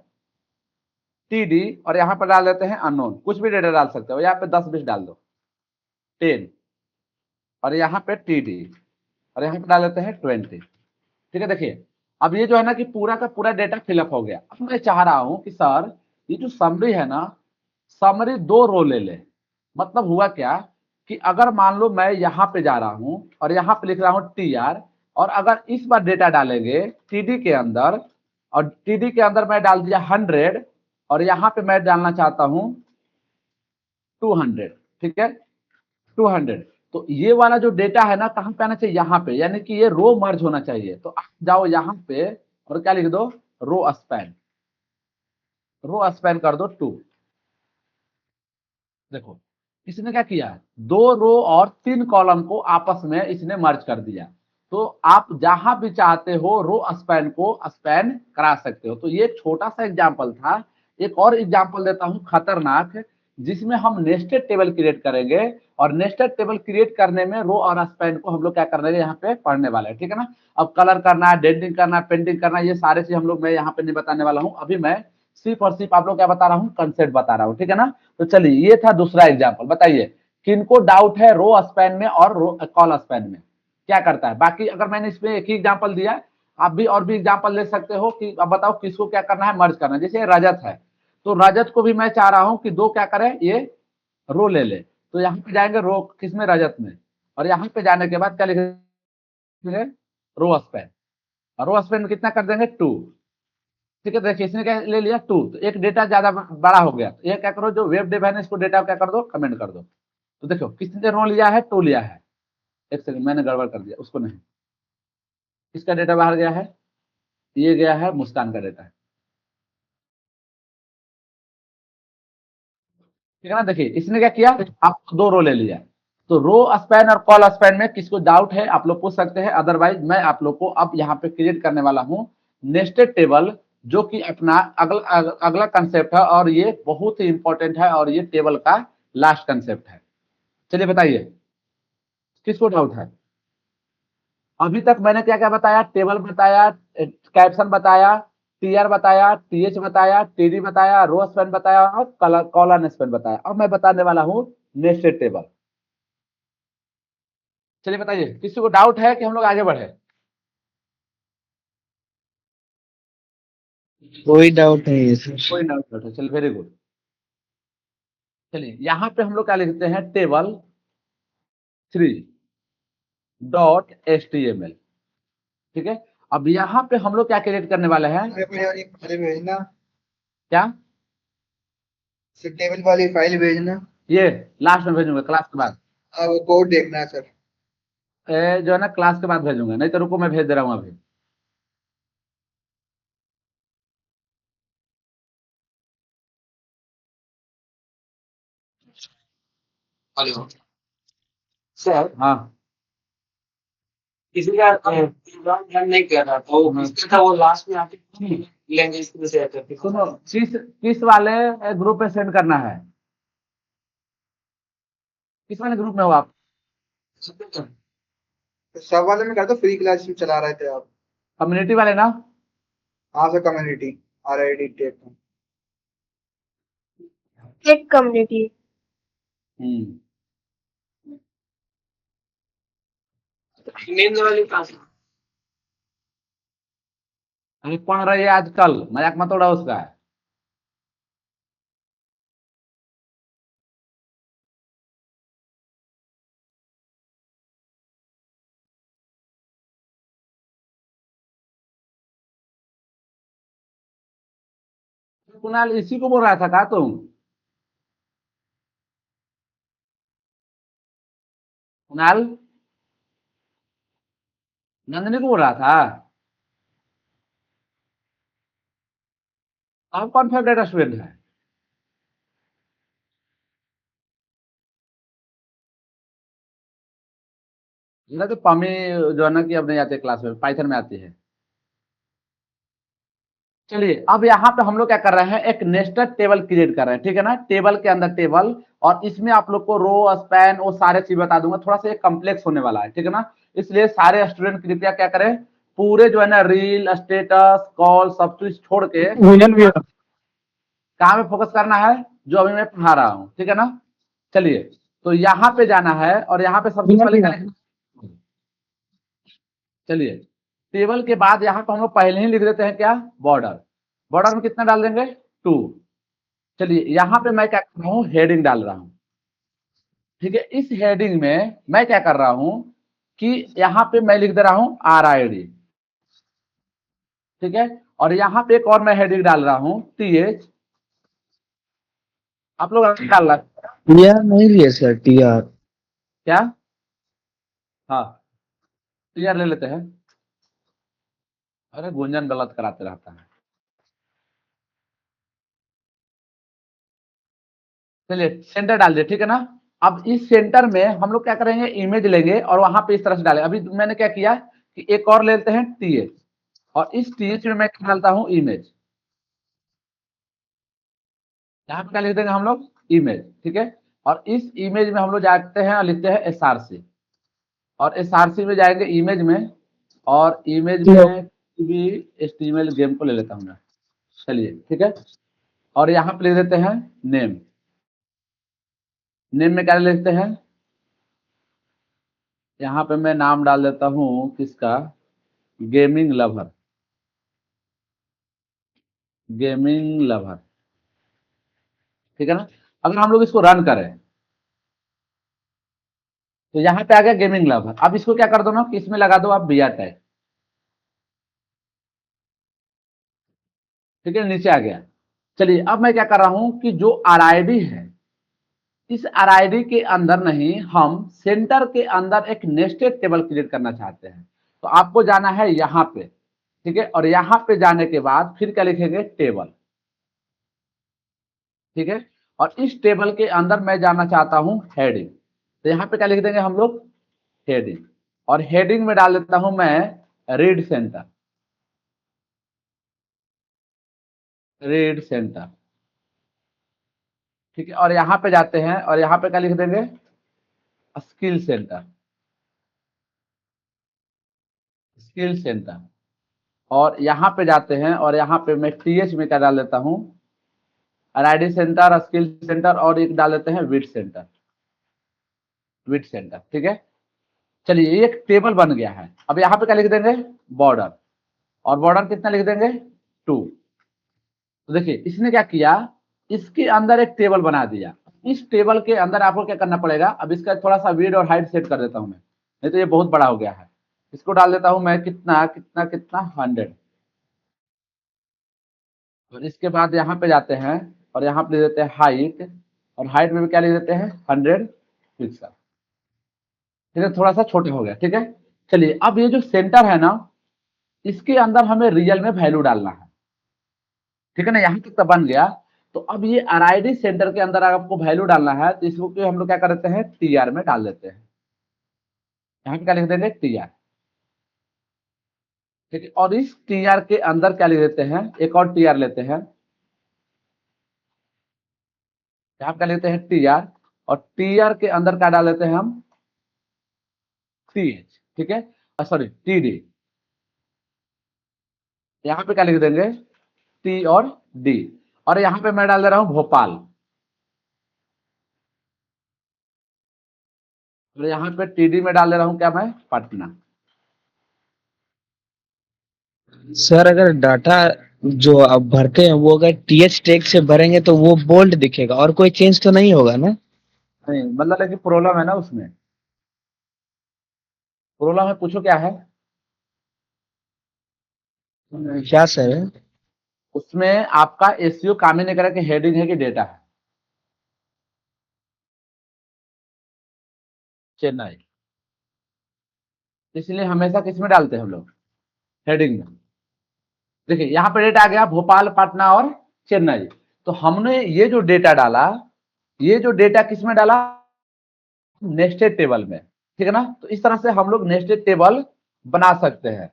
टीडी, और यहाँ पर डाल देते हैं अननोन, कुछ भी डेटा डाल सकते हो, यहाँ पे 10-20 डाल दो, 10, और यहाँ पे टीडी, और यहाँ पे डाल देते हैं 20, ठीक है। देखिए अब ये जो है ना कि पूरा का पूरा डेटा फिलअप हो गया। अब मैं चाह रहा हूं कि सर ये जो समरी है ना, समरी 2 रो ले ले। मतलब हुआ क्या कि अगर मान लो मैं यहाँ पे जा रहा हूं और यहाँ पे लिख रहा हूं टीआर, और अगर इस बार डेटा डालेंगे टीडी के अंदर, और टीडी के अंदर मैं डाल दिया 100, और यहाँ पे मैं डालना चाहता हूं 200, ठीक है, 200। तो ये वाला जो डेटा है ना कहाँ पे आना चाहिए, यहाँ पे, यानी कि ये रो मर्ज होना चाहिए। तो आप जाओ यहाँ पे और क्या लिख दो, रो स्पैन, रो स्पैन कर दो 2। देखो इसने क्या किया, 2 रो और 3 कॉलम को आपस में इसने मर्ज कर दिया। तो आप जहां भी चाहते हो रो स्पैन को स्पैन करा सकते हो। तो ये एक छोटा सा एग्जाम्पल था। एक और एग्जाम्पल देता हूं खतरनाक, जिसमें हम नेस्टेड टेबल क्रिएट करेंगे, और नेस्टेड टेबल क्रिएट करने में रो और स्पैन को हम लोग क्या करने यहाँ पे पढ़ने वाले हैं, ठीक है ना। अब कलर करना है, डेंटिंग करना है, पेंटिंग करना है, ये सारे चीज हम लोग मैं यहाँ पे नहीं बताने वाला हूँ। अभी मैं सिर्फ और सिर्फ आप लोग क्या बता रहा हूँ, कंसेप्ट बता रहा हूँ, ठीक है ना। तो चलिए ये था दूसरा एग्जाम्पल। बताइए किनको डाउट है रो स्पैन में और रो कॉल स्पैन में क्या करता है। बाकी अगर मैंने इसमें एक ही एग्जाम्पल दिया, आप भी और भी एग्जाम्पल ले सकते हो कि अब बताओ किसको क्या करना है, मर्ज करना है। जैसे रजत है, तो रजत को भी मैं चाह रहा हूं कि 2 क्या करे, ये रो ले ले। तो यहाँ पे जाएंगे रो किसमें, रजत में, और यहाँ पे जाने के बाद क्या लिखेंगे, रो स्पैन, और रो स्पेन में कितना कर देंगे 2। ठीक है, देखिए इसने क्या ले लिया 2, तो एक डेटा ज्यादा बड़ा हो गया, तो ये क्या करो, जो वेब डिव है ना, इसको डेटा क्या कर दो, कमेंट कर दो। तो देखो किसने रो लिया है, 2 लिया है। एक सेकंड, मैंने गड़बड़ कर दिया, उसको नहीं, किसका डेटा बाहर गया है, ये गया है मुस्कान का डेटा। ठीक है ना, देखिए इसने क्या किया, आप 2 रो ले लिया। तो रो स्पैन और कॉल स्पैन में किसको डाउट है आप लोग पूछ सकते हैं, अदरवाइज मैं आप लोग को अब यहाँ पे क्रिएट करने वाला हूँ नेस्टेड टेबल, जो कि अपना अगला कंसेप्ट है, और ये बहुत ही इंपॉर्टेंट है, और ये टेबल का लास्ट कंसेप्ट है। चलिए बताइए किसको डाउट है। अभी तक मैंने क्या क्या बताया, टेबल बताया, कैप्शन बताया, टीआर बताया, टीएच बताया, टीडी बताया, रो स्पैन बताया, और कॉलन स्पैन बताया। अब मैं बताने वाला हूँ नेस्टेड टेबल। चलिए बताइए किसी को डाउट है कि हम लोग आगे बढ़े। कोई डाउट नहीं है सर। कोई डाउट है, चलिए वेरी गुड। चलिए यहाँ पे हम लोग क्या लिखते हैं, टेबल 3.html। ठीक है, अब यहाँ पे हम लोग क्या क्रिएट करने वाले हैं, फाइल भेजना, क्या, टेबल वाली फाइल भेजना। ये लास्ट में भेजूंगा क्लास के बाद। वो कोड देखना है सर। जो है ना क्लास के बाद भेजूंगा, नहीं तो रुको मैं भेज दे रहा हूँ अभी। हेलो सर, हाँ किसी का प्रोग्राम रन नहीं कर रहा था, वो किसका था, वो लास्ट में आके लेंगे इसको शेयर करके। सुनो, किस वाले ग्रुप पे सेंड करना है, किस वाले ग्रुप में हो आप, सब वाले में कर दो, फ्री क्लास में चला रहे थे आप। कम्युनिटी वाले ना। हाँ sir, community RID tech. Tech community. हम्म, नींद वाली क्लास। अरे पढ़ रही है आजकल, मजाक मत उड़ाओ उसका। कुणाल इसी को बोल रहा था का तुम, कुणाल नंदनी को बोल रहा था। आप कौन फेवरेट स्टूडेंट है, मेरा तो पमी जो है ना कि अब नहीं आती क्लास में, पाइथन में आती है। चलिए अब यहाँ पे हम लोग क्या कर रहे हैं, एक नेस्टेड टेबल क्रिएट कर रहे हैं। ठीक है ना, टेबल के अंदर टेबल, और इसमें आप लोग को रो स्पैन वो सारे चीज बता दूंगा, थोड़ा सा कम्प्लेक्स होने वाला है। ठीक है ना, इसलिए सारे स्टूडेंट कृपया क्या करें, पूरे जो है ना रील स्टेटस कॉल सब चीज छोड़ के कहाँ पे फोकस करना है, जो अभी मैं पढ़ा रहा हूँ। ठीक है ना, चलिए तो यहाँ पे जाना है, और यहाँ पे सबसे पहले क्या लिखना है? चलिए टेबल के बाद यहाँ पे हम लोग पहले ही लिख देते हैं क्या, बॉर्डर। बॉर्डर में कितना डाल देंगे, 2। चलिए यहाँ पे मैं क्या कर रहा हूँ, हेडिंग डाल रहा हूँ। ठीक है, इस हेडिंग में मैं क्या कर रहा हूँ कि यहाँ पे मैं लिख दे रहा हूँ RID। ठीक है, और यहाँ पे एक और मैं हेडिंग डाल रहा हूँ TH। आप लोग डाल रहा है TR नहीं लिए सर, TR। क्या, हाँ TR ले लेते हैं। अरे गुंजन गलत कराते रहता है। चलिए सेंटर डाल दिए। ठीक है ना, अब इस सेंटर में हम लोग क्या करेंगे, इमेज लेंगे और वहां पे इस तरह से डालें। अभी मैंने क्या किया कि एक और लेते हैं TH, और इस TH में मैं क्या डालता हूं, इमेज। यहाँ पे क्या लिख देंगे हम लोग, इमेज। ठीक है, और इस इमेज में हम लोग जाते हैं और लिखते हैं SRC, और SRC में जाएंगे इमेज में, और इमेज में भी HTML गेम को ले लेता हूँ मैं। चलिए ठीक है, और यहाँ पे लिख देते हैं नेम। नेम में क्या लिखते हैं, यहाँ पे मैं नाम डाल देता हूँ किसका, गेमिंग लवर, गेमिंग लवर। ठीक है ना, अगर हम लोग इसको रन करें तो यहाँ पे आ गया गेमिंग लवर। अब इसको क्या कर दो ना कि इसमें लगा दो आप BR टैग। ठीक है, नीचे आ गया। चलिए अब मैं क्या कर रहा हूं कि जो आरआईडी है, इस आरआईडी के अंदर नहीं, हम सेंटर के अंदर एक नेस्टेड टेबल क्रिएट करना चाहते हैं। तो आपको जाना है यहाँ पे, ठीक है, और यहाँ पे जाने के बाद फिर क्या लिखेंगे, टेबल, ठीक है। और इस टेबल के अंदर मैं जाना चाहता हूं हेडिंग, तो यहाँ पे क्या लिख देंगे हम लोग, हेडिंग। और हेडिंग में डाल देता हूं मैं रीड सेंटर, रीड सेंटर, ठीक है। और यहाँ पे जाते हैं और यहाँ पे क्या लिख देंगे, स्किल सेंटर, स्किल सेंटर। और यहाँ पे जाते हैं और यहाँ पे मैं टीएच में क्या डाल देता हूँ, आरआईडी सेंटर, स्किल सेंटर, और एक डाल देते हैं विड सेंटर, विड सेंटर, ठीक है। चलिए एक टेबल बन गया है। अब यहाँ पे क्या लिख देंगे, बॉर्डर, और बॉर्डर कितना लिख देंगे, 2। तो देखिए इसने क्या किया, इसके अंदर एक टेबल बना दिया। इस टेबल के अंदर आपको क्या करना पड़ेगा, अब इसका थोड़ा सा विड्थ और हाइट सेट कर देता हूं मैं, नहीं तो ये बहुत बड़ा हो गया है। इसको डाल देता हूं मैं कितना कितना कितना 100। और इसके बाद यहाँ पे जाते हैं और यहाँ पे ले देते हैं हाइट, और हाइट में भी क्या ले देते हैं, 100 पिक्सल, ठीक है, थोड़ा सा छोटा हो गया, ठीक है। चलिए अब ये जो सेंटर है ना, इसके अंदर हमें रियल में वैल्यू डालना है, ठीक है ना, यहाँ तक तो बन गया। तो अब ये आरआईडी सेंटर के अंदर आपको वैल्यू डालना है, तो इसको कि हम लोग क्या करते हैं, टीआर में डाल देते हैं। यहाँ पे क्या लिख देंगे, टीआर, ठीक है। और इस टीआर के अंदर क्या लिख देते हैं, एक और टीआर लेते हैं, यहाँ पे क्या लेते हैं, टीआर, और टीआर के अंदर क्या डाल देते हैं हम, टीएच, ठीक है, सॉरी टीडी। यहाँ पे क्या लिख देंगे, टी और डी। और यहाँ पे मैं डाल दे रहा हूँ भोपाल, और यहाँ पे टीडी में डाल दे रहा हूँ क्या, मैं पटना। सर अगर डाटा जो आप भरते हैं वो अगर टीएच टैग से भरेंगे तो वो बोल्ड दिखेगा और कोई चेंज तो नहीं होगा ना? नहीं मतलब है कि प्रॉब्लम है ना उसमें, प्रॉब्लम है, पूछो क्या है क्या सर? उसमें। आपका एसईओ काम ही नहीं करा कि हेडिंग है कि डेटा है, चेन्नई, इसलिए हमेशा किस में डालते हैं हम लोग, हेडिंग में। देखिए यहाँ पे डेटा आ गया भोपाल, पटना और चेन्नई। तो हमने ये जो डेटा डाला, ये जो डेटा किस में डाला, नेस्टेड टेबल में, ठीक है ना। तो इस तरह से हम लोग नेस्टेड टेबल बना सकते हैं,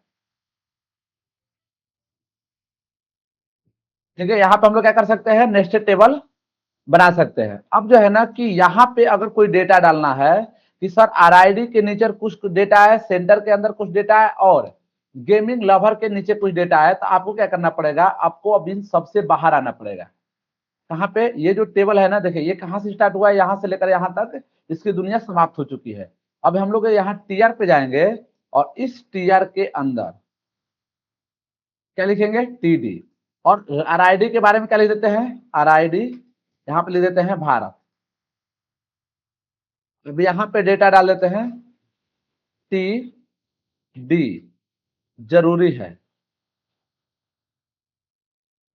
ठीक है। यहाँ पे हम लोग क्या कर सकते हैं, नेस्टेड टेबल बना सकते हैं। अब जो है ना कि यहाँ पे अगर कोई डेटा डालना है कि सर आरआईडी के नीचे कुछ डेटा है, सेंटर के अंदर कुछ डेटा है, और गेमिंग लवर के नीचे कुछ डेटा है, तो आपको क्या करना पड़ेगा, आपको अब इन सबसे बाहर आना पड़ेगा। कहाँ पे, ये जो टेबल है ना, देखिए ये कहाँ से स्टार्ट हुआ है, यहाँ से लेकर यहाँ तक इसकी दुनिया समाप्त हो चुकी है। अब हम लोग यहाँ टीआर पे जाएंगे और इस टीआर के अंदर क्या लिखेंगे, टीडी। और आरआईडी के बारे में क्या लिख देते हैं, आरआईडी, यहाँ पे लिख देते हैं भारत। अब यहाँ पे डेटा डाल देते हैं, टी डी, जरूरी है,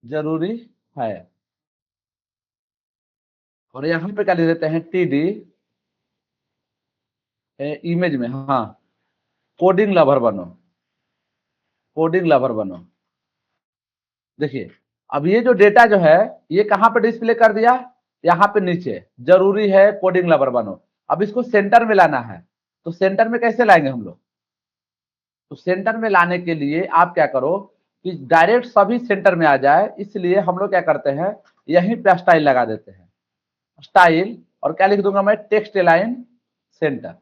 जरूरी है। और यहाँ पे क्या लिख देते हैं, टी डी, इमेज में, हाँ, कोडिंग लवर बनो, कोडिंग लवर बनो। देखिए अब ये जो डेटा जो है, ये कहाँ पे डिस्प्ले कर दिया, यहाँ पे नीचे, जरूरी है कोडिंग लवर बनो। अब इसको सेंटर में लाना है, तो सेंटर में कैसे लाएंगे हम लोग, तो सेंटर में लाने के लिए आप क्या करो कि डायरेक्ट सभी सेंटर में आ जाए, इसलिए हम लोग क्या करते हैं, यहीं पे स्टाइल लगा देते हैं, स्टाइल, और क्या लिख दूंगा मैं, टेक्स्ट लाइन सेंटर,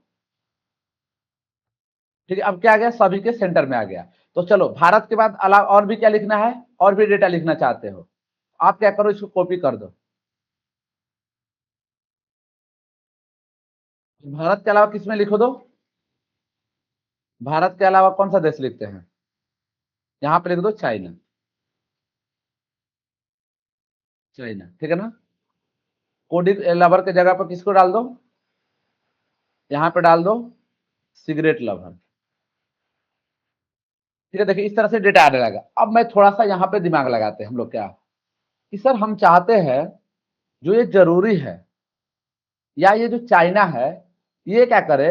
ठीक है। अब क्या आ गया, सभी के सेंटर में आ गया। तो चलो भारत के बाद अलावा और भी क्या लिखना है, और भी डेटा लिखना चाहते हो, आप क्या करो, इसको कॉपी कर दो। भारत के अलावा किसमें लिखो दो, भारत के अलावा कौन सा देश लिखते हैं, यहाँ पे लिख दो चाइना, चाइना, ठीक है ना। कोडिंग लवर के जगह पर किसको डाल दो, यहाँ पे डाल दो सिगरेट लवर, ठीक है, देखिए इस तरह से डेटा आने लगा। अब मैं थोड़ा सा यहाँ पे दिमाग लगाते हैं हम लोग क्या कि सर हम चाहते हैं जो ये जरूरी है या ये जो चाइना है ये क्या करे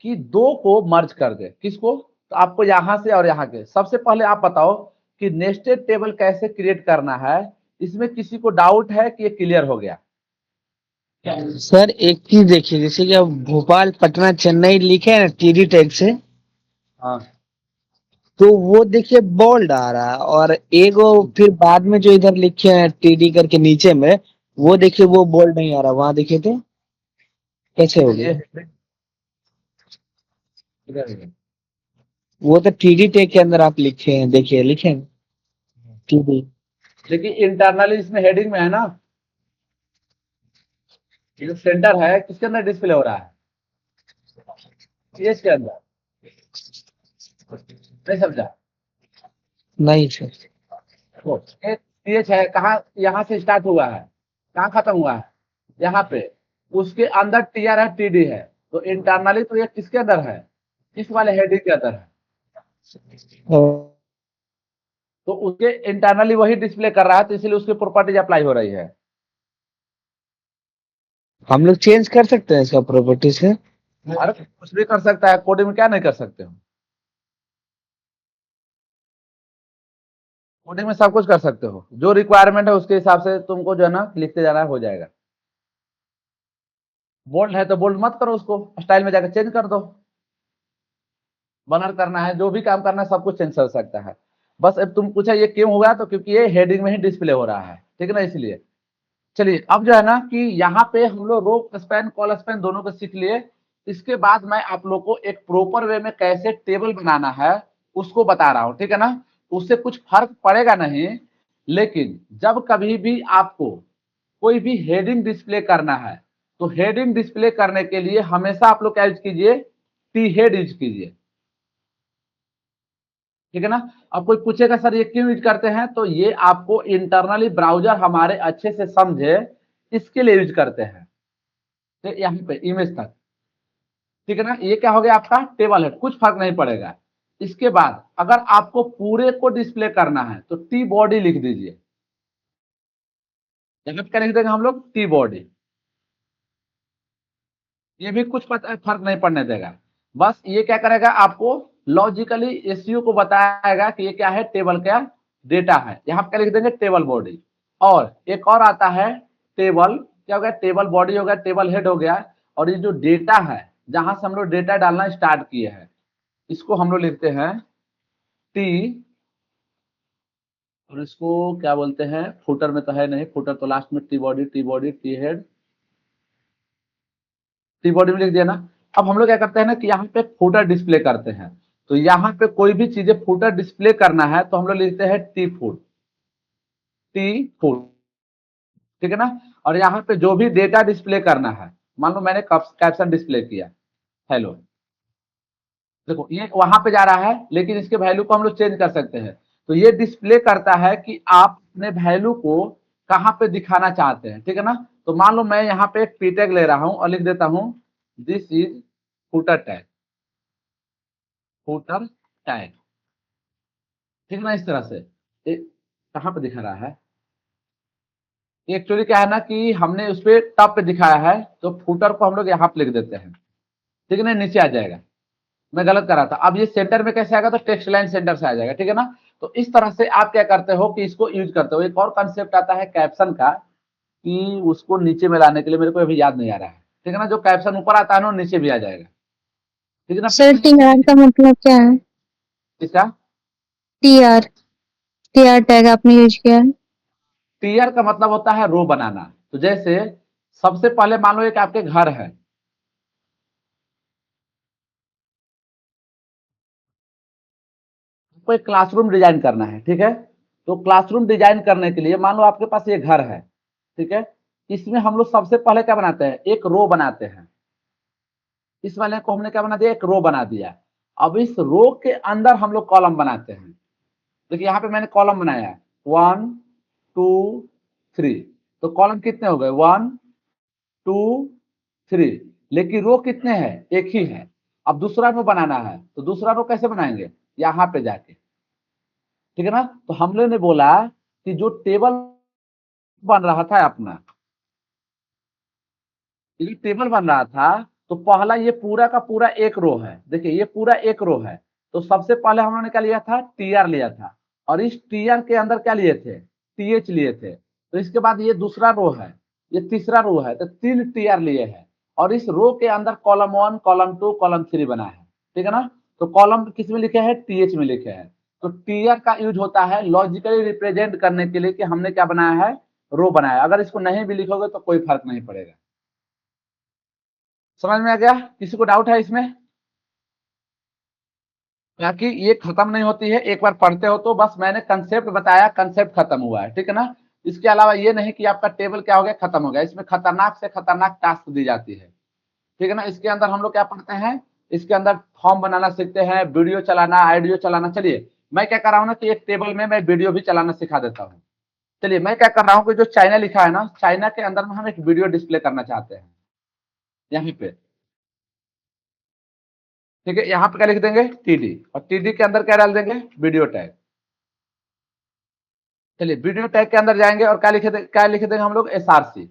कि दो को मर्ज कर दे। किसको? तो आपको यहाँ से और यहाँ के सबसे पहले आप बताओ कि नेस्टेड टेबल कैसे क्रिएट करना है। इसमें किसी को डाउट है कि ये क्लियर हो गया? सर एक चीज देखिए, जैसे कि अब भोपाल पटना चेन्नई लिखे हैं ना टीडी टैग से, हाँ तो वो देखिए बोल्ड आ रहा है, और एक वो फिर बाद में जो इधर लिखे हैं टीडी करके नीचे में, वो देखिए वो बोल्ड नहीं आ रहा, वहां देखिए तो कैसे हो ये गया? वो तो टीडी टैग के अंदर आप लिखे हैं, देखिए लिखे हैं टीडी। देखिए इंटरनली इसमें हेडिंग में है ना, ये जो सेंटर है किसके अंदर डिस्प्ले हो रहा है? पेज के अंदर। नहीं समझा? नहीं सर। तो पेज है कहाँ, यहाँ से स्टार्ट हुआ है, कहाँ खत्म हुआ है? यहाँ पे। उसके अंदर टीआर है टीडी है, तो इंटरनली तो ये किसके अंदर है? इस वाले हेडिंग के अंदर है। तो उसके इंटरनली वही डिस्प्ले कर रहा है, तो इसलिए उसकी प्रॉपर्टीज अप्लाई हो रही है। हम लोग चेंज कर सकते हैं इसका प्रॉपर्टी से? अरे कुछ भी कर सकता है, कोडिंग में क्या नहीं कर सकते हो? कोडिंग में सब कुछ कर सकते हो, जो रिक्वायरमेंट है उसके हिसाब से तुमको जो है ना लिखते जाना हो जाएगा। बोल्ड है तो बोल्ड मत करो, उसको स्टाइल में जाकर चेंज कर दो। बनर करना है, जो भी काम करना है सब कुछ चेंज कर सकता है। बस अब तुम पूछा ये क्यों हुआ, तो क्योंकि ये हेडिंग में ही डिस्प्ले हो रहा है, ठीक है ना, इसलिए। चलिए अब जो है ना कि यहाँ पे हम लोग रो स्पैन कॉल स्पैन दोनों को सीख लिए। इसके बाद मैं आप लोग को एक प्रॉपर वे में कैसे टेबल बनाना है उसको बता रहा हूँ, ठीक है ना। उससे कुछ फर्क पड़ेगा नहीं, लेकिन जब कभी भी आपको कोई भी हेडिंग डिस्प्ले करना है तो हेडिंग डिस्प्ले करने के लिए हमेशा आप लोग क्या यूज कीजिए? टी हेड यूज कीजिए, ठीक है ना। अब कोई पूछेगा सर ये क्यों यूज करते हैं, तो ये आपको इंटरनली ब्राउजर हमारे अच्छे से समझे इसके लिए यूज करते हैं। तो यहाँ पे इमेज तक, ठीक है ना, ये क्या हो गया आपका टेबल हेड, कुछ फर्क नहीं पड़ेगा। इसके बाद अगर आपको पूरे को डिस्प्ले करना है तो टी बॉडी लिख दीजिए। यहाँ पे क्या लिख देंगे हम लोग? T body. ये भी कुछ फर्क नहीं पड़ने देगा। बस ये क्या करेगा, आपको लॉजिकली एसईओ को बताएगा कि ये क्या है, टेबल क्या डेटा है। यहाँ पे क्या लिख देंगे? Table body. और एक और आता है टेबल, क्या हो गया? टेबल बॉडी हो गया, टेबल हेड हो गया। और ये जो डेटा है जहां से हम लोग डेटा डालना स्टार्ट किए हैं, इसको हम लोग लिखते हैं टी, और इसको क्या बोलते हैं? फुटर में तो है नहीं, फुटर तो लास्ट में T body T body T head T body में लिख दिया ना। अब हम लोग क्या करते हैं ना कि यहाँ पे फुटर डिस्प्ले करते हैं, तो यहाँ पे कोई भी चीजें फुटर डिस्प्ले करना है तो हम लोग लिखते हैं टी फुट, टी फुट, ठीक है ना। और यहाँ पे जो भी डेटा डिस्प्ले करना है, मान लो मैंने कैप्शन डिस्प्ले किया हेलो, देखो ये वहां पे जा रहा है, लेकिन इसके वैल्यू को हम लोग चेंज कर सकते हैं। तो ये डिस्प्ले करता है कि आप अपने वैल्यू को कहाँ पे दिखाना चाहते हैं, ठीक है ना। तो मान लो मैं यहाँ पे एक पी टैग ले रहा हूँ और लिख देता हूँ this is footer tag, footer tag, ठीक है ना, इस तरह से। कहाँ पे दिखा रहा है? एक्चुअली क्या है ना कि हमने उस पर टॉप पे दिखाया है, तो फुटर को हम लोग यहाँ पे लिख देते हैं, ठीक है ना, नीचे आ जाएगा। मैं गलत कर रहा था। अब ये सेंटर में कैसे आएगा? तो टेक्स्ट लाइन सेंटर से आ जाएगा, ठीक है ना। तो इस तरह से आप क्या करते हो कि इसको यूज करते हो। एक और कंसेप्ट आता है कैप्शन का, कि उसको नीचे में लाने के लिए मेरे को अभी याद नहीं आ रहा है, ठीक है ना। जो कैप्शन ऊपर आता है ना नीचे भी आ जाएगा, ठीक है ना। सर टीआर का मतलब क्या है? इसका टीआर टीआर टैग आपने यूज किया है। टीयर का मतलब होता है रो बनाना। तो जैसे सबसे पहले मान लो एक आपके घर है, आपको एक क्लासरूम डिजाइन करना है, ठीक है। तो क्लासरूम डिजाइन करने के लिए मान लो आपके पास ये घर है, ठीक है। इसमें हम लोग सबसे पहले क्या बनाते हैं? एक रो बनाते हैं। इस वाले को हमने क्या बना दिया? एक रो बना दिया। अब इस रो के अंदर हम लोग कॉलम बनाते हैं। देखिए यहाँ पे मैंने कॉलम बनाया है 1 2 3, तो कॉलम कितने हो गए? 1 2 3, लेकिन रो कितने हैं? एक ही है। अब दूसरा रो बनाना है, तो दूसरा रो कैसे बनाएंगे? यहाँ पे जाके ठीक है ना। तो हम लोग ने बोला कि जो टेबल बन रहा था अपना, ये टेबल बन रहा था, तो पहला ये पूरा का पूरा एक रो है, देखिए ये पूरा एक रो है। तो सबसे पहले हम लोगों ने क्या लिया था, टीआर लिया था, और इस टीआर के अंदर क्या लिए थे, टीएच लिए थे। तो इसके बाद ये दूसरा रो है, ये तीसरा रो है, तो 3 टीआर लिए हैं, और इस रो के अंदर कॉलम 1, कॉलम 2, कॉलम 3 बना है, ठीक है ना। तो कॉलम किस में लिखे हैं, टीएच में लिखे हैं। तो टीआर का यूज होता है लॉजिकली रिप्रेजेंट करने के लिए कि हमने क्या बनाया है, रो बनाया है। अगर इसको नहीं भी लिखोगे तो कोई फर्क नहीं पड़ेगा। समझ में आ गया, किसी को डाउट है इसमें? बाकी ये खत्म नहीं होती है, एक बार पढ़ते हो तो बस मैंने कंसेप्ट बताया, कंसेप्ट खत्म हुआ है, ठीक है ना। इसके अलावा ये नहीं कि आपका टेबल क्या हो गया, खत्म हो गया। इसमें खतरनाक से खतरनाक टास्क दी जाती है, ठीक है ना। इसके अंदर हम लोग क्या पढ़ते हैं, इसके अंदर फॉर्म बनाना सीखते हैं, वीडियो चलाना, आइडियो चलाना। चलिए मैं क्या कर रहा हूँ ना कि एक टेबल में मैं वीडियो भी चलाना सिखा देता हूँ। चलिए मैं क्या कर रहा हूँ कि जो चाइना लिखा है ना, चाइना के अंदर में हम एक वीडियो डिस्प्ले करना चाहते हैं यहाँ पे, ठीक है। यहाँ पे क्या लिख देंगे, टीडी, और टीडी के अंदर क्या डाल देंगे, वीडियो टैग। चलिए वीडियो टैग के अंदर जाएंगे और क्या लिख देंगे हम लोग, एसआरसी,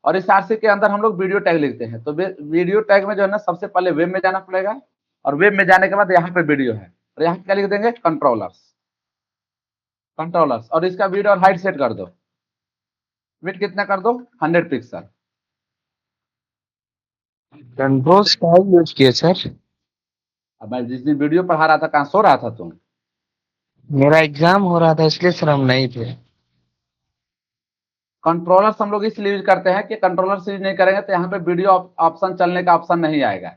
और एसआरसी के अंदर हम लोग वीडियो टैग लिखते हैं। तो वीडियो टैग में जो है ना, सबसे पहले वेब में जाना पड़ेगा, और वेब में जाने के बाद यहाँ पे वीडियो है, और यहाँ क्या लिख देंगे, कंट्रोलर्स, कंट्रोलर्स, और इसका वीडियो और हाइट सेट कर दो, विड्थ कितना कर दो, 100 पिक्सल। कंट्रोल स्टाइल यूज किए सर। अब मैं जिस दिन वीडियो पढ़ा रहा था, कहाँ सो रहा था तुम? मेरा एग्जाम हो रहा था इसलिए सर हम नहीं थे। कंट्रोलर्स हम लोग इसलिए यूज करते हैं कि कंट्रोलर्स यूज नहीं करेंगे तो यहाँ पे वीडियो ऑप्शन चलने का ऑप्शन नहीं आएगा,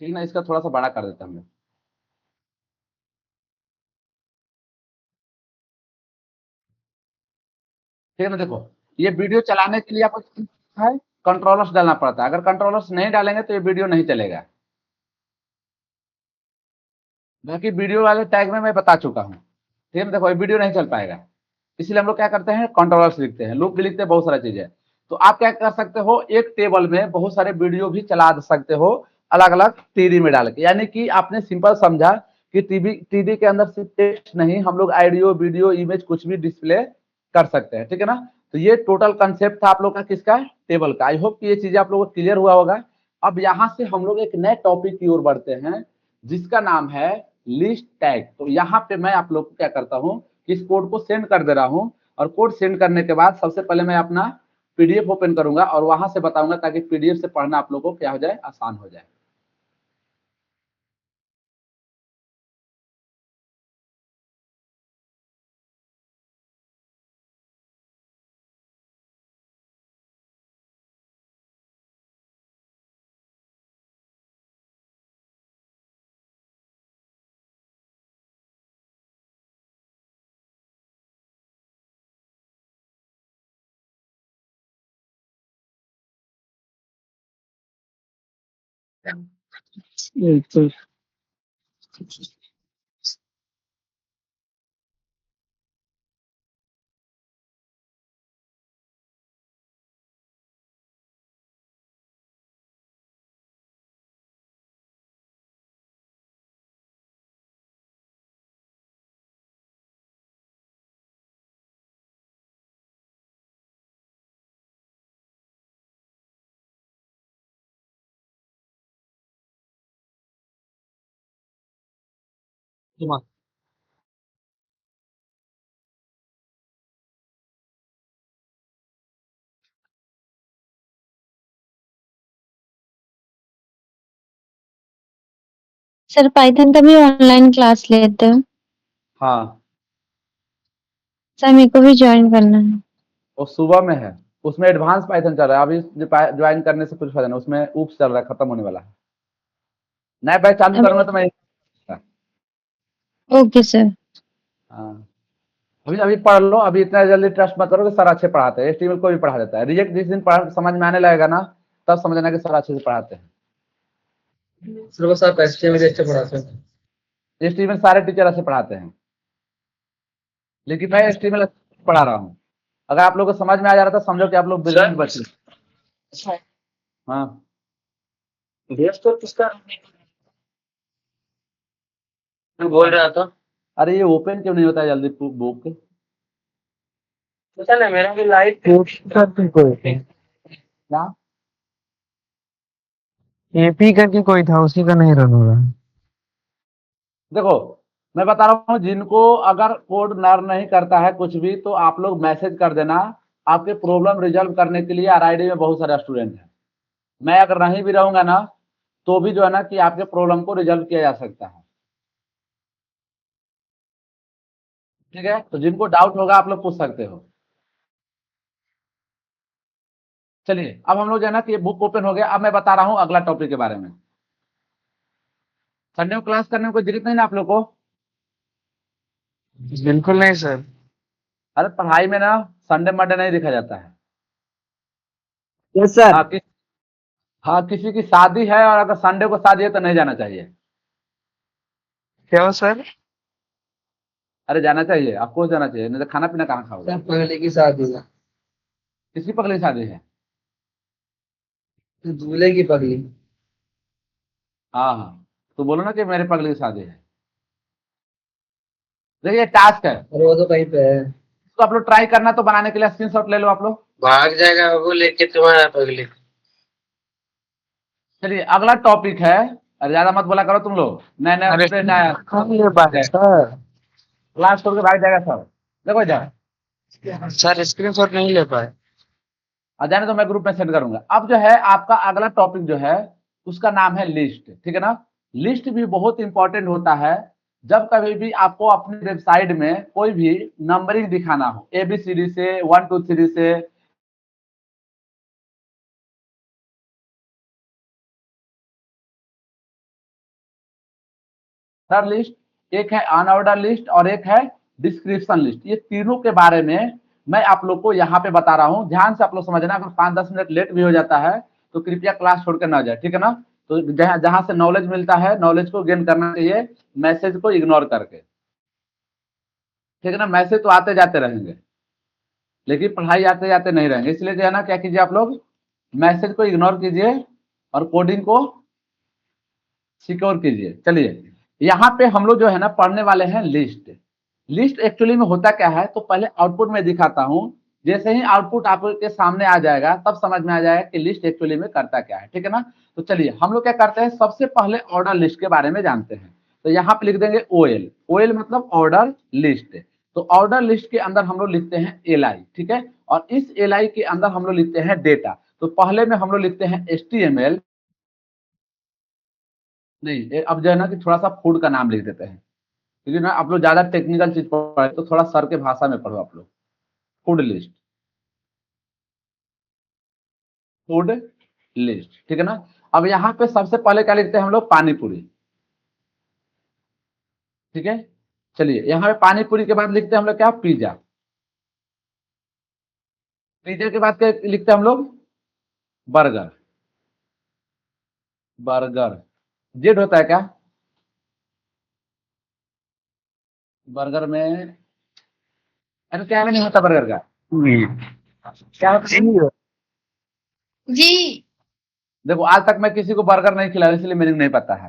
ठीक ना। इसका थोड़ा सा बड़ा कर देते हैं हम लोग, ठीक है ना। देखो ये वीडियो चलाने के लिए आपको है कंट्रोलर्स डालना पड़ता है। अगर कंट्रोलर्स नहीं डालेंगे तो ये वीडियो नहीं चलेगा। बाकी वीडियो वाले टैग में मैं बता चुका हूँ, ठीक है ना। देखो ये वीडियो नहीं चल पाएगा, इसलिए हम लोग क्या करते हैं, कंट्रोलर्स लिखते हैं, लूप भी लिखते हैं, बहुत सारा चीज है। तो आप क्या कर सकते हो, एक टेबल में बहुत सारे वीडियो भी चला सकते हो, अलग अलग टीडी में डाल के। यानी कि आपने सिंपल समझा कि टीडी के अंदर सिर्फ टेक्स्ट नहीं, हम लोग ऑडियो, वीडियो, इमेज कुछ भी डिस्प्ले कर सकते हैं, ठीक है ना। तो ये टोटल कंसेप्ट था आप लोग का, किसका, टेबल का। आई होप कि ये चीजें आप लोगों को क्लियर हुआ होगा। अब यहाँ से हम लोग एक नए टॉपिक की ओर बढ़ते हैं, जिसका नाम है लिस्ट टैग। तो यहाँ पे मैं आप लोग को क्या करता हूँ, इस कोड को सेंड कर दे रहा हूँ, और कोड सेंड करने के बाद सबसे पहले मैं अपना पीडीएफ ओपन करूंगा और वहां से बताऊंगा, ताकि पीडीएफ से पढ़ना आप लोगों को क्या हो जाए, आसान हो जाए। बिल्कुल। सर पाइथन का भी ऑनलाइन क्लास लेते हो? हाँ, सर मेरे को भी ज्वाइन करना है। वो सुबह में है, उसमें एडवांस पाइथन चल रहा है अभी। ज्वाइन करने से कुछ फायदा नहीं, उसमें ऊप्स चल रहा है, खत्म होने वाला है। नया बैच चालू अभी करूंगा तो मैं, ओके सर। हाँ, अभी अभी पढ़ लो, अभी इतना जल्दी ट्रस्ट मत करो कि सर अच्छे पढ़ाते हैं। एचटीएमएल को भी पढ़ा देता है, रिजेक्ट जिस दिन समझ में आने लगेगा ना, तब समझना कि सर अच्छे से पढ़ाते हैं। सिलेबस आप एचटीएमएल अच्छा पढ़ाते हैं? एचटीएमएल सारे टीचर अच्छे पढ़ाते हैं, लेकिन मैं एचटीएमएल पढ़ा रहा हूँ। अगर आप लोग को समझ में आ जा रहा था, समझो कि आप लोग ब्रिलियंट बच्चे। अच्छा, हाँ, बेस तो किसका तू बोल रहा था अरे ये ओपन क्यों नहीं होता है जल्दी बुक? पता नहीं, मेरा भी लाइट करके कोई क्या? एपी करके कोई था, उसी का नहीं रन हो रहा। देखो मैं बता रहा हूँ, जिनको अगर कोड नर नहीं करता है कुछ भी तो आप लोग मैसेज कर देना। आपके प्रॉब्लम रिजॉल्व करने के लिए आरआईडी में बहुत सारे स्टूडेंट हैं। मैं अगर नहीं भी रहूंगा ना तो भी जो है ना कि आपके प्रॉब्लम को रिजॉल्व किया जा सकता है। ठीक है, तो जिनको डाउट होगा आप लोग पूछ सकते हो। चलिए अब हम लोग जो है ना कि ये बुक ओपन हो गया। अब मैं बता रहा हूँ अगला टॉपिक के बारे में। संडे को क्लास करने में कोई दिक्कत नहीं ना आप लोग को? बिल्कुल नहीं सर। अरे पढ़ाई में ना संडे मंडे नहीं देखा जाता है। Yes sir. हाँ हाँ, किसी की शादी है और अगर संडे को शादी है तो नहीं जाना चाहिए। क्या हो सर? अरे जाना चाहिए, आपको जाना चाहिए, नहीं तो खाना पीना कहाँ खाओगे? पहले की शादी है, किसकी पगली शादी है? दूल्हे की पगली। हाँ हाँ, तो बोलो ना कि मेरे पगली की शादी है। देखिए टास्क है, अरे वो तो कहीं पे है। तो आप लोग ट्राई करना, तो बनाने के लिए स्क्रीनशॉट ले लो आप लोग। भाग जाएगा वो लेके तुम्हारा पगली। चलिए अगला टॉपिक है। अरे ज्यादा मत बोला करो तुम लोग, नए नए अरे स्टूडेंट आया, हम ये बात है सर। क्लास छोड़ के भाग जाएगा सब। देखो इधर, सर स्क्रीनशॉट नहीं ले पाए। आ जाने तो मैं ग्रुप में सेंड करूंगा। अब जो है आपका अगला टॉपिक जो है उसका नाम है लिस्ट। ठीक है ना? लिस्ट भी बहुत इंपॉर्टेंट होता है। जब कभी भी आपको अपनी वेबसाइट में कोई भी नंबरिंग दिखाना हो, ABCD से 1 2 3 से, सर लिस्ट एक है अनऑर्डर लिस्ट और एक है डिस्क्रिप्शन लिस्ट। ये तीनों के बारे में मैं आप लोग को यहाँ पे बता रहा हूँ। ध्यान से आप लोग समझना। अगर 5-10 मिनट लेट भी हो जाता है तो कृपया क्लास छोड़कर ना जाए। ठीक है ना? तो जहाँ जहाँ से नॉलेज मिलता है नॉलेज को गेन करना चाहिए, मैसेज को इग्नोर करके। ठीक है ना? मैसेज तो आते जाते रहेंगे लेकिन पढ़ाई आते जाते नहीं रहेंगे। इसलिए जो है ना क्या कीजिए आप लोग, मैसेज को इग्नोर कीजिए और कोडिंग को सिक्योर कीजिए। चलिए यहाँ पे हम लोग जो है ना पढ़ने वाले हैं लिस्ट। लिस्ट एक्चुअली में होता क्या है, तो पहले आउटपुट में दिखाता हूँ। जैसे ही आउटपुट आपके सामने आ जाएगा तब समझ में आ जाएगा कि लिस्ट एक्चुअली में करता क्या है। ठीक है ना? तो चलिए हम लोग क्या करते हैं, सबसे पहले ऑर्डर लिस्ट के बारे में जानते हैं। तो यहाँ पे लिख देंगे OL। OL मतलब ऑर्डर लिस्ट। तो ऑर्डर लिस्ट के अंदर हम लोग लिखते हैं LI। ठीक है? और इस LI के अंदर हम लोग लिखते हैं डेटा। तो पहले में हम लोग लिखते हैं HTML। नहीं, अब जो है ना कि थोड़ा सा फूड का नाम लिख देते हैं, क्योंकि ना आप लोग ज्यादा टेक्निकल चीज पढ़े तो थोड़ा सर के भाषा में पढ़ो आप लोग। Food list, food list. ठीक है ना? अब यहाँ पे सबसे पहले क्या लिखते हैं हम लोग, पानी पूरी। ठीक है? चलिए यहाँ पे पानी पूरी के बाद लिखते हैं हम लोग क्या, पिज्जा। पिज्जा के बाद क्या लिखते हैं हम लोग, बर्गर। बर्गर जेड होता है क्या? बर्गर में, अरे क्या में नहीं होता बर्गर का, क्या होता है? जी। देखो आज तक मैं किसी को बर्गर नहीं खिलाया इसलिए मीनिंग नहीं पता है।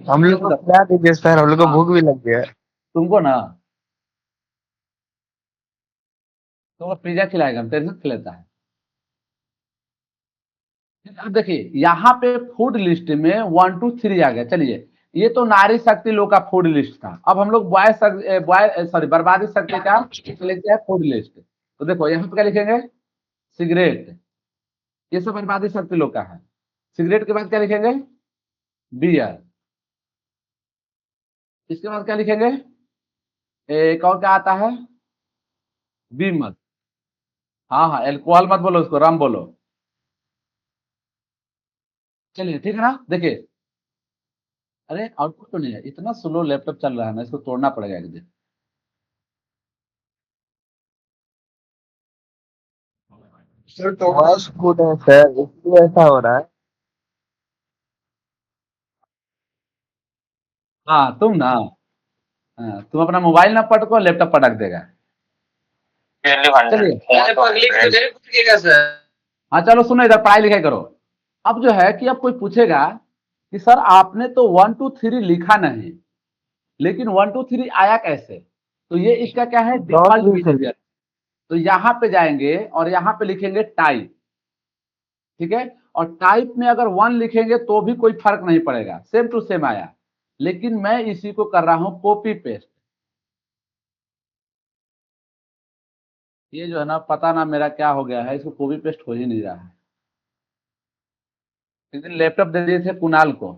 हम लोग को खिला दीजिए सर, हम लोग को हाँ, भूख भी लग गया है। तुमको ना, तुमको पिज्जा खिलाएगा, हम तेरे से खिलाता है। अब देखिए यहाँ पे फूड लिस्ट में 1 2 3 आ गया। चलिए ये तो नारी शक्ति लोग का फूड लिस्ट था। अब हम लोग बॉय सॉरी बर्बादी शक्ति का लिखते हैं फूड लिस्ट। तो देखो यहाँ पे क्या लिखेंगे, सिगरेट। ये सब बर्बादी शक्ति लोग का है। सिगरेट के बाद क्या लिखेंगे, बियर। इसके बाद क्या लिखेंगे, एक और क्या आता है, विमल। हाँ हाँ, एल्कोहल मत बोलो, उसको रम बोलो। चलिए ठीक है ना? देखिए, अरे आउटपुट तो नहीं है, इतना स्लो लैपटॉप चल रहा है ना, इसको तोड़ना पड़ेगा एक दिन। सर तो वॉइस गुड है सर, इसलिए ऐसा हो रहा है। हाँ तुम ना, हाँ, तुम अपना मोबाइल ना पटको, लैपटॉप पटक देगा। चलिए, अरे पगली तुझे पूछेगा सर। हाँ चलो सुनो, इधर पढ़ाई लिखाई करो। अब जो है कि अब कोई पूछेगा कि सर आपने तो 1 2 3 लिखा नहीं, लेकिन 1 2 3 आया कैसे? तो ये इसका क्या है, डिफॉल्ट बिहेवियर। तो यहाँ पे जाएंगे और यहाँ पे लिखेंगे टाइप, ठीक है। और टाइप में अगर 1 लिखेंगे तो भी कोई फर्क नहीं पड़ेगा, सेम टू सेम आया। लेकिन मैं इसी को कर रहा हूं कॉपी पेस्ट। ये जो है ना, पता ना मेरा क्या हो गया है, इसको कॉपी पेस्ट हो ही नहीं रहा है। इस दिन लैपटॉप दे दिए थे कुणाल को,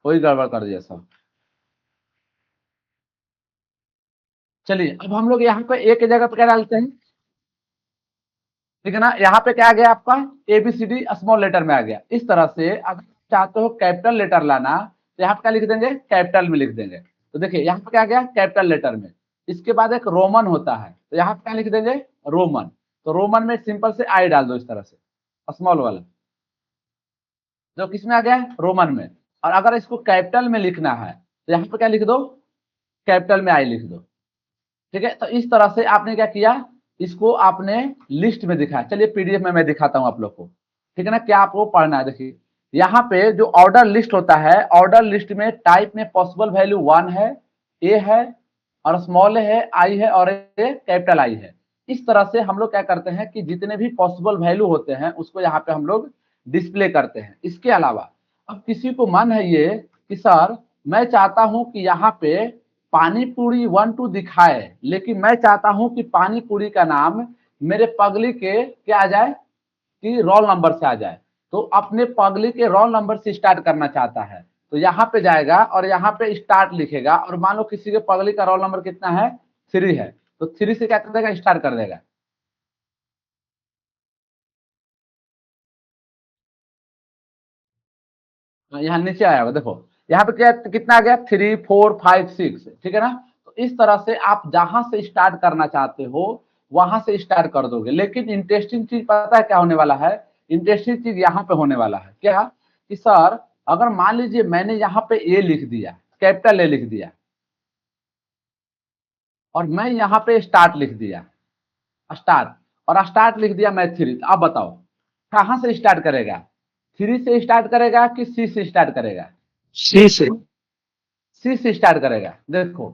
कोई गड़बड़ कर दिया सब। चलिए अब हम लोग यहाँ पे एक जगह पे क्या डालते हैं, ठीक है ना। यहाँ पे क्या आ गया आपका, ABCD स्मॉल लेटर में आ गया। इस तरह से अगर चाहते हो कैपिटल लेटर लाना, तो यहाँ पे क्या लिख देंगे, कैपिटल में लिख देंगे। तो देखिए यहाँ पे क्या आ गया, कैपिटल लेटर में। इसके बाद एक रोमन होता है, तो यहाँ पे क्या लिख देंगे, रोमन। तो रोमन में सिंपल से आई डाल दो इस तरह से, स्मॉल वाला, जो किसमें आ गया, रोमन में। और अगर इसको कैपिटल में लिखना है तो यहाँ पे क्या लिख दो, कैपिटल में आई लिख दो, ठीक है। तो इस तरह से आपने क्या किया, इसको आपने लिस्ट में दिखाया। चलिए PDF में मैं दिखाता हूं आप लोग को, ठीक है ना, क्या आपको पढ़ना है। देखिए यहाँ पे जो ऑर्डर लिस्ट होता है, ऑर्डर लिस्ट में टाइप में पॉसिबल वैल्यू 1 है, ए है, और स्मॉल है, आई है, और कैपिटल आई है। इस तरह से हम लोग क्या करते हैं कि जितने भी पॉसिबल वैल्यू होते हैं उसको यहाँ पे हम लोग डिस्प्ले करते हैं। इसके अलावा अब किसी को मन है ये कि सर मैं चाहता हूं कि यहाँ पे पानी पूरी 1 2 दिखाए, लेकिन मैं चाहता हूं कि पानी पूरी का नाम मेरे पगली के क्या आ जाए, कि रोल नंबर से आ जाए। तो अपने पगली के रोल नंबर से स्टार्ट करना चाहता है, तो यहाँ पे जाएगा और यहाँ पे स्टार्ट लिखेगा। और मान लो किसी के पगली का रोल नंबर कितना है, 3 है, तो 3 से क्या कर देगा, स्टार्ट कर देगा। यहाँ नीचे आया होगा, देखो यहाँ पे क्या कितना आ गया, 3 4 5 6, ठीक है ना। तो इस तरह से आप जहां से स्टार्ट करना चाहते हो वहां से स्टार्ट कर दोगे। लेकिन इंटरेस्टिंग चीज पता है क्या होने वाला है, इंटरेस्टिंग चीज यहाँ पे होने वाला है क्या, कि सर अगर मान लीजिए मैंने यहाँ पे ए लिख दिया, कैपिटल ए लिख दिया, और मैं यहाँ पे स्टार्ट लिख दिया, स्टार्ट, और स्टार्ट लिख दिया मैं 3, तो अब बताओ कहां से स्टार्ट करेगा, 3 से स्टार्ट करेगा कि सी से स्टार्ट करेगा, सी से। सी से स्टार्ट करेगा। देखो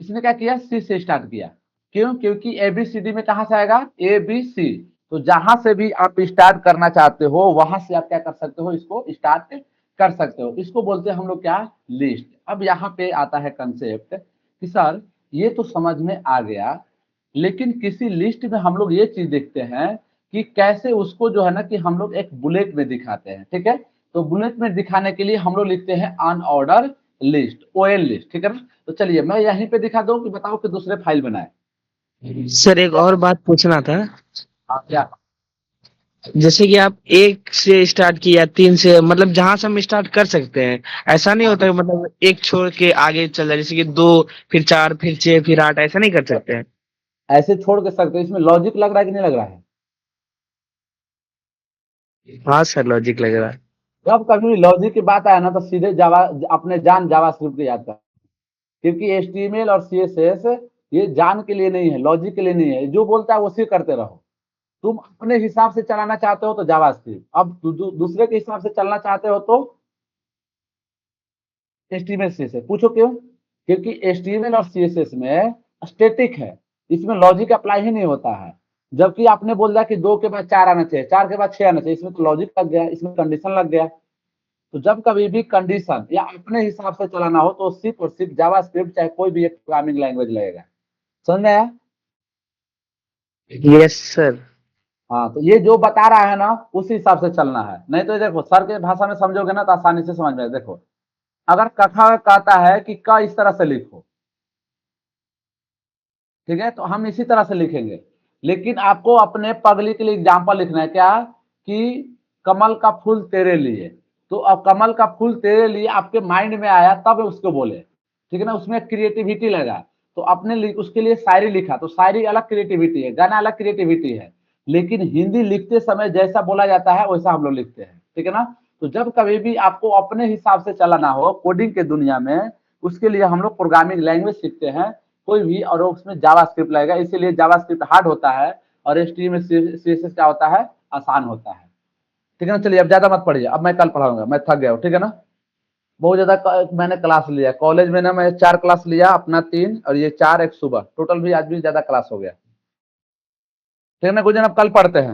इसने क्या किया, सी से स्टार्ट किया। क्यों, क्योंकि ABCD में कहां से आएगा, ABC। तो जहां से भी आप स्टार्ट करना चाहते हो वहां से आप क्या कर सकते हो, इसको स्टार्ट कर सकते हो। इसको बोलते हैं हम लोग क्या, लिस्ट। अब यहाँ पे आता है कंसेप्ट कि सर ये तो समझ में आ गया, लेकिन किसी लिस्ट में हम लोग ये चीज देखते हैं कि कैसे उसको जो है ना, कि हम लोग एक बुलेट में दिखाते हैं, ठीक है। तो बुलेट में दिखाने के लिए हम लोग लिखते हैं अनऑर्डर लिस्ट, OL लिस्ट, ठीक है ना। तो चलिए मैं यहीं पे दिखा दूं कि बताओ कि दूसरे फाइल बनाए। सर एक और बात पूछना था, क्या, जैसे कि आप 1 से स्टार्ट किया, 3 से, मतलब जहां से हम स्टार्ट कर सकते हैं। ऐसा नहीं होता कि मतलब एक छोड़ के आगे चल रहा है, जैसे कि 2 फिर 4 फिर 6 फिर 8, ऐसा नहीं कर सकते हैं। ऐसे छोड़ के सकते, इसमें लॉजिक लग रहा है कि नहीं लग रहा है। हाँ सर, लॉजिक लग रहा है। जब कभी लॉजिक की बात आया ना तो सीधे जावा, अपने जान जावास्क्रिप्ट को याद कर, क्योंकि HTML और CSS ये जान के लिए नहीं है, लॉजिक के लिए नहीं है। जो बोलता है उसी करते रहो। तुम अपने हिसाब से चलाना चाहते हो तो जावास्क्रिप्ट, अब दूसरे के हिसाब से चलना चाहते हो तो HTML CSS। पूछो क्यों, क्योंकि HTML और CSS में स्टैटिक है, इसमें लॉजिक अप्लाई ही नहीं होता है। जबकि आपने बोल दिया कि 2 के बाद 4 आना चाहिए, 4 के बाद 6 आना चाहिए, इसमें तो लॉजिक लग गया, इसमें कंडीशन लग गया। तो जब कभी भी कंडीशन या अपने हिसाब से चलाना हो तो सिर्फ और सिर्फ जावास्क्रिप्ट, चाहे कोई भी एक प्रोग्रामिंग लैंग्वेज लगेगा। समझ में आया। Yes sir. हाँ, तो ये जो बता रहा है ना उसी हिसाब से चलना है। नहीं तो देखो सर के भाषा में समझोगे ना तो आसानी से समझ में। देखो अगर कथा कहता है कि क इस तरह से लिखो, ठीक है, तो हम इसी तरह से लिखेंगे। लेकिन आपको अपने पगली के लिए एग्जाम्पल लिखना है क्या, कि कमल का फूल तेरे लिए। तो अब कमल का फूल तेरे लिए आपके माइंड में आया तब उसको बोले, ठीक है ना, उसमें क्रिएटिविटी लगा। तो अपने उसके लिए शायरी लिखा, तो शायरी अलग क्रिएटिविटी है, गाना अलग क्रिएटिविटी है। लेकिन हिंदी लिखते समय जैसा बोला जाता है वैसा हम लोग लिखते हैं, ठीक है ना। तो जब कभी भी आपको अपने हिसाब से चलाना हो कोडिंग के दुनिया में, उसके लिए हम लोग प्रोग्रामिंग लैंग्वेज सीखते हैं कोई भी, और उसमें जावास्क्रिप्ट लगेगा। इसीलिए जावास्क्रिप्ट हार्ड होता है और HTML CSS क्या होता है, आसान होता है। ठीक है ना। चलिए अब ज्यादा मत पढ़िए, अब मैं कल पढ़ाऊंगा, मैं थक गया हूँ, ठीक है ना। बहुत ज्यादा मैंने क्लास लिया कॉलेज में ना, मैं 4 क्लास लिया, अपना 3 और ये 4 एक सुबह, टोटल भी आज भी ज्यादा क्लास हो गया। ठीक है ना गुरुजन, अब कल पढ़ते हैं।